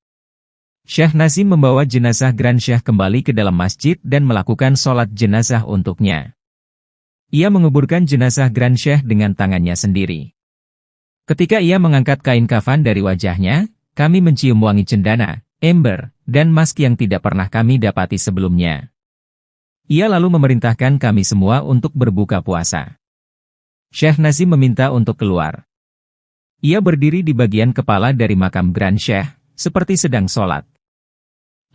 Speaker 1: Syekh Nazim membawa jenazah Grand Syekh kembali ke dalam masjid dan melakukan sholat jenazah untuknya. Ia menguburkan jenazah Grand Syekh dengan tangannya sendiri. Ketika ia mengangkat kain kafan dari wajahnya, kami mencium wangi cendana, ember, dan mask yang tidak pernah kami dapati sebelumnya. Ia lalu memerintahkan kami semua untuk berbuka puasa. Syekh Nazim meminta untuk keluar. Ia berdiri di bagian kepala dari makam Grand Syekh, seperti sedang sholat.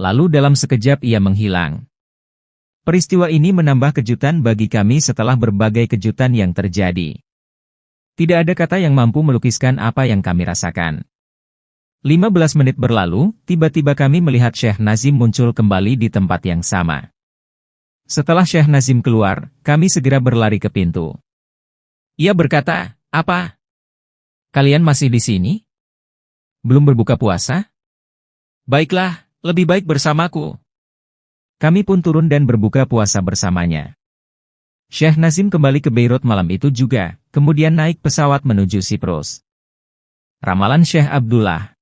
Speaker 1: Lalu dalam sekejap ia menghilang. Peristiwa ini menambah kejutan bagi kami setelah berbagai kejutan yang terjadi. Tidak ada kata yang mampu melukiskan apa yang kami rasakan. 15 menit berlalu, tiba-tiba kami melihat Syekh Nazim muncul kembali di tempat yang sama. Setelah Syekh Nazim keluar, kami segera berlari ke pintu. Ia berkata, "Apa? Kalian masih di sini? Belum berbuka puasa? Baiklah, lebih baik bersamaku. Kami pun turun dan berbuka puasa bersamanya. Syekh Nazim kembali ke Beirut malam itu juga, kemudian naik pesawat menuju Siprus. Ramalan Syekh Abdullah.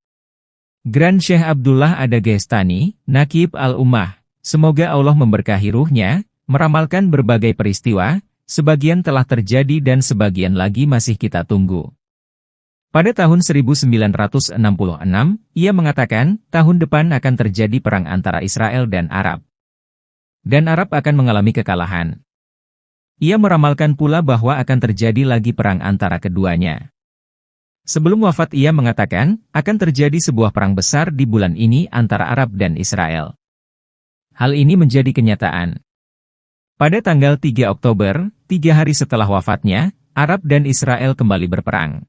Speaker 1: Grand Syekh Abdullah Ad-Daghestani, Naqib Al-Ummah, semoga Allah memberkahi ruhnya, meramalkan berbagai peristiwa, sebagian telah terjadi dan sebagian lagi masih kita tunggu. Pada tahun 1966, ia mengatakan, tahun depan akan terjadi perang antara Israel dan Arab. Dan Arab akan mengalami kekalahan. Ia meramalkan pula bahwa akan terjadi lagi perang antara keduanya. Sebelum wafat ia mengatakan, akan terjadi sebuah perang besar di bulan ini antara Arab dan Israel. Hal ini menjadi kenyataan. Pada tanggal 3 Oktober, 3 hari setelah wafatnya, Arab dan Israel kembali berperang.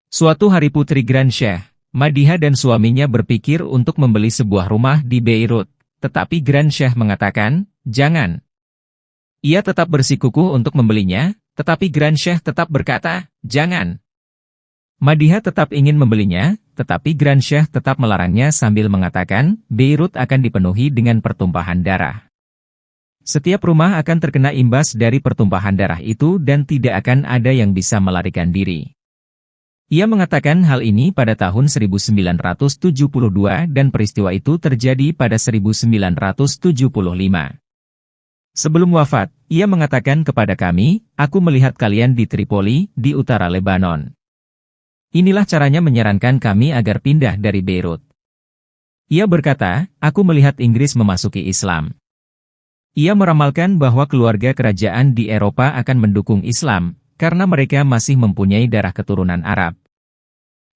Speaker 1: Suatu hari putri Grand Syekh, Madiha dan suaminya berpikir untuk membeli sebuah rumah di Beirut, tetapi Grand Syekh mengatakan, jangan. Ia tetap bersikukuh untuk membelinya, tetapi Grand Syekh tetap berkata, jangan. Madiha tetap ingin membelinya, tetapi Grand Syekh tetap melarangnya sambil mengatakan, Beirut akan dipenuhi dengan pertumpahan darah. Setiap rumah akan terkena imbas dari pertumpahan darah itu dan tidak akan ada yang bisa melarikan diri. Ia mengatakan hal ini pada tahun 1972 dan peristiwa itu terjadi pada 1975. Sebelum wafat, ia mengatakan kepada kami, aku melihat kalian di Tripoli, di utara Lebanon. Inilah caranya menyarankan kami agar pindah dari Beirut. Ia berkata, aku melihat Inggris memasuki Islam. Ia meramalkan bahwa keluarga kerajaan di Eropa akan mendukung Islam, karena mereka masih mempunyai darah keturunan Arab.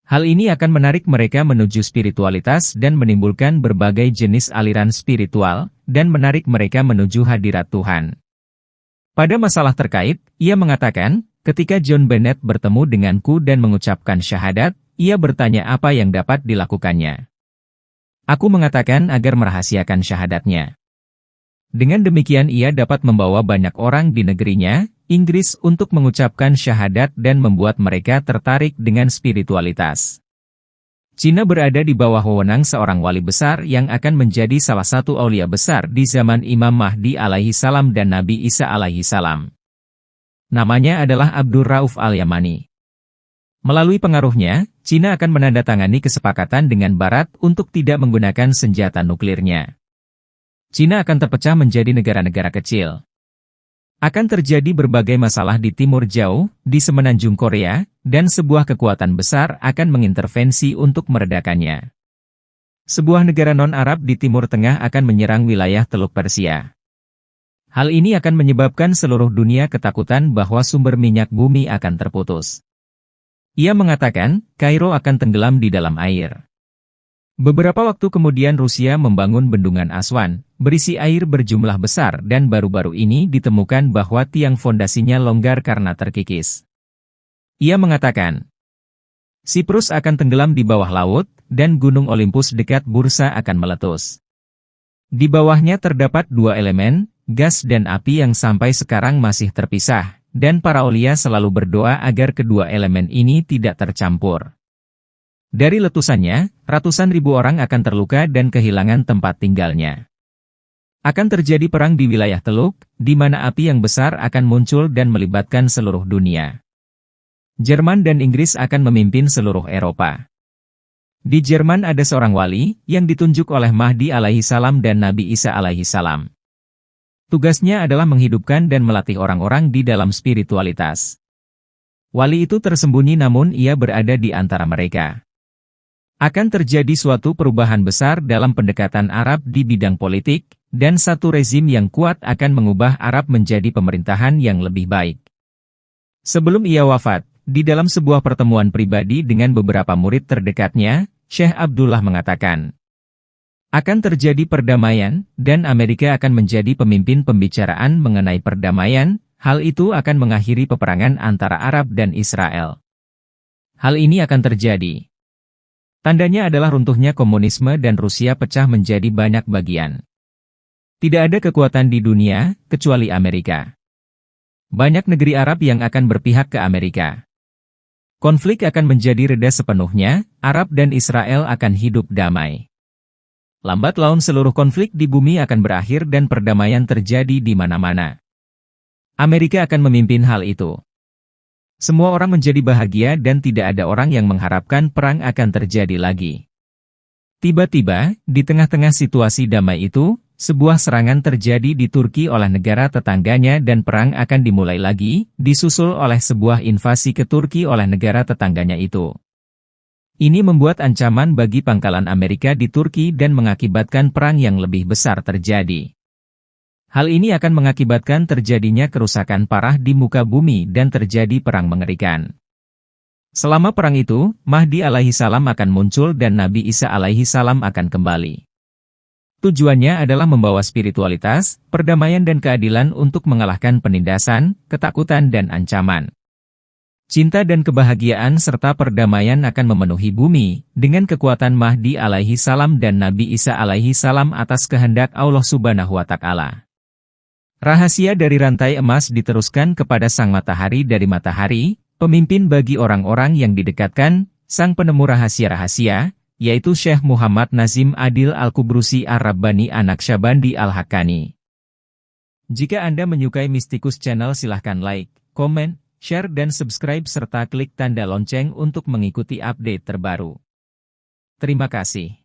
Speaker 1: Hal ini akan menarik mereka menuju spiritualitas dan menimbulkan berbagai jenis aliran spiritual, dan menarik mereka menuju hadirat Tuhan. Pada masalah terkait, ia mengatakan, ketika John Bennett bertemu denganku dan mengucapkan syahadat, ia bertanya apa yang dapat dilakukannya. Aku mengatakan agar merahasiakan syahadatnya. Dengan demikian ia dapat membawa banyak orang di negerinya, Inggris untuk mengucapkan syahadat dan membuat mereka tertarik dengan spiritualitas. Cina berada di bawah wewenang seorang wali besar yang akan menjadi salah satu aulia besar di zaman Imam Mahdi alaihi salam dan Nabi Isa alaihi salam. Namanya adalah Abdur Rauf Al-Yamani. Melalui pengaruhnya, Cina akan menandatangani kesepakatan dengan Barat untuk tidak menggunakan senjata nuklirnya. Cina akan terpecah menjadi negara-negara kecil. Akan terjadi berbagai masalah di Timur Jauh, di semenanjung Korea, dan sebuah kekuatan besar akan mengintervensi untuk meredakannya. Sebuah negara non-Arab di Timur Tengah akan menyerang wilayah Teluk Persia. Hal ini akan menyebabkan seluruh dunia ketakutan bahwa sumber minyak bumi akan terputus. Ia mengatakan, Kairo akan tenggelam di dalam air. Beberapa waktu kemudian Rusia membangun bendungan Aswan, berisi air berjumlah besar dan baru-baru ini ditemukan bahwa tiang fondasinya longgar karena terkikis. Ia mengatakan, Siprus akan tenggelam di bawah laut, dan Gunung Olympus dekat Bursa akan meletus. Di bawahnya terdapat dua elemen, gas dan api yang sampai sekarang masih terpisah, dan para aulia selalu berdoa agar kedua elemen ini tidak tercampur. Dari letusannya, ratusan ribu orang akan terluka dan kehilangan tempat tinggalnya. Akan terjadi perang di wilayah Teluk, di mana api yang besar akan muncul dan melibatkan seluruh dunia. Jerman dan Inggris akan memimpin seluruh Eropa. Di Jerman ada seorang wali, yang ditunjuk oleh Mahdi alaihi salam dan Nabi Isa alaihi salam. Tugasnya adalah menghidupkan dan melatih orang-orang di dalam spiritualitas. Wali itu tersembunyi namun ia berada di antara mereka. Akan terjadi suatu perubahan besar dalam pendekatan Arab di bidang politik, dan satu rezim yang kuat akan mengubah Arab menjadi pemerintahan yang lebih baik. Sebelum ia wafat, di dalam sebuah pertemuan pribadi dengan beberapa murid terdekatnya, Syekh Abdullah mengatakan, akan terjadi perdamaian, dan Amerika akan menjadi pemimpin pembicaraan mengenai perdamaian, hal itu akan mengakhiri peperangan antara Arab dan Israel. Hal ini akan terjadi. Tandanya adalah runtuhnya komunisme dan Rusia pecah menjadi banyak bagian. Tidak ada kekuatan di dunia, kecuali Amerika. Banyak negeri Arab yang akan berpihak ke Amerika. Konflik akan menjadi reda sepenuhnya, Arab dan Israel akan hidup damai. Lambat laun seluruh konflik di bumi akan berakhir dan perdamaian terjadi di mana-mana. Amerika akan memimpin hal itu. Semua orang menjadi bahagia dan tidak ada orang yang mengharapkan perang akan terjadi lagi. Tiba-tiba, di tengah-tengah situasi damai itu, sebuah serangan terjadi di Turki oleh negara tetangganya dan perang akan dimulai lagi, disusul oleh sebuah invasi ke Turki oleh negara tetangganya itu. Ini membuat ancaman bagi pangkalan Amerika di Turki dan mengakibatkan perang yang lebih besar terjadi. Hal ini akan mengakibatkan terjadinya kerusakan parah di muka bumi dan terjadi perang mengerikan. Selama perang itu, Mahdi alaihi salam akan muncul dan Nabi Isa alaihi salam akan kembali. Tujuannya adalah membawa spiritualitas, perdamaian dan keadilan untuk mengalahkan penindasan, ketakutan dan ancaman. Cinta dan kebahagiaan serta perdamaian akan memenuhi bumi, dengan kekuatan Mahdi alaihi salam dan Nabi Isa alaihi salam atas kehendak Allah subhanahu wa ta'ala. Rahasia dari rantai emas diteruskan kepada sang matahari dari matahari, pemimpin bagi orang-orang yang didekatkan, sang penemu rahasia-rahasia, yaitu Syekh Muhammad Nazim Adil Al-Kubrusi Ar-Rabbani An-Naqsyabandi Al-Haqqani. Jika Anda menyukai Mistikus Channel silahkan like, komen, share dan subscribe serta klik tanda lonceng untuk mengikuti update terbaru. Terima kasih.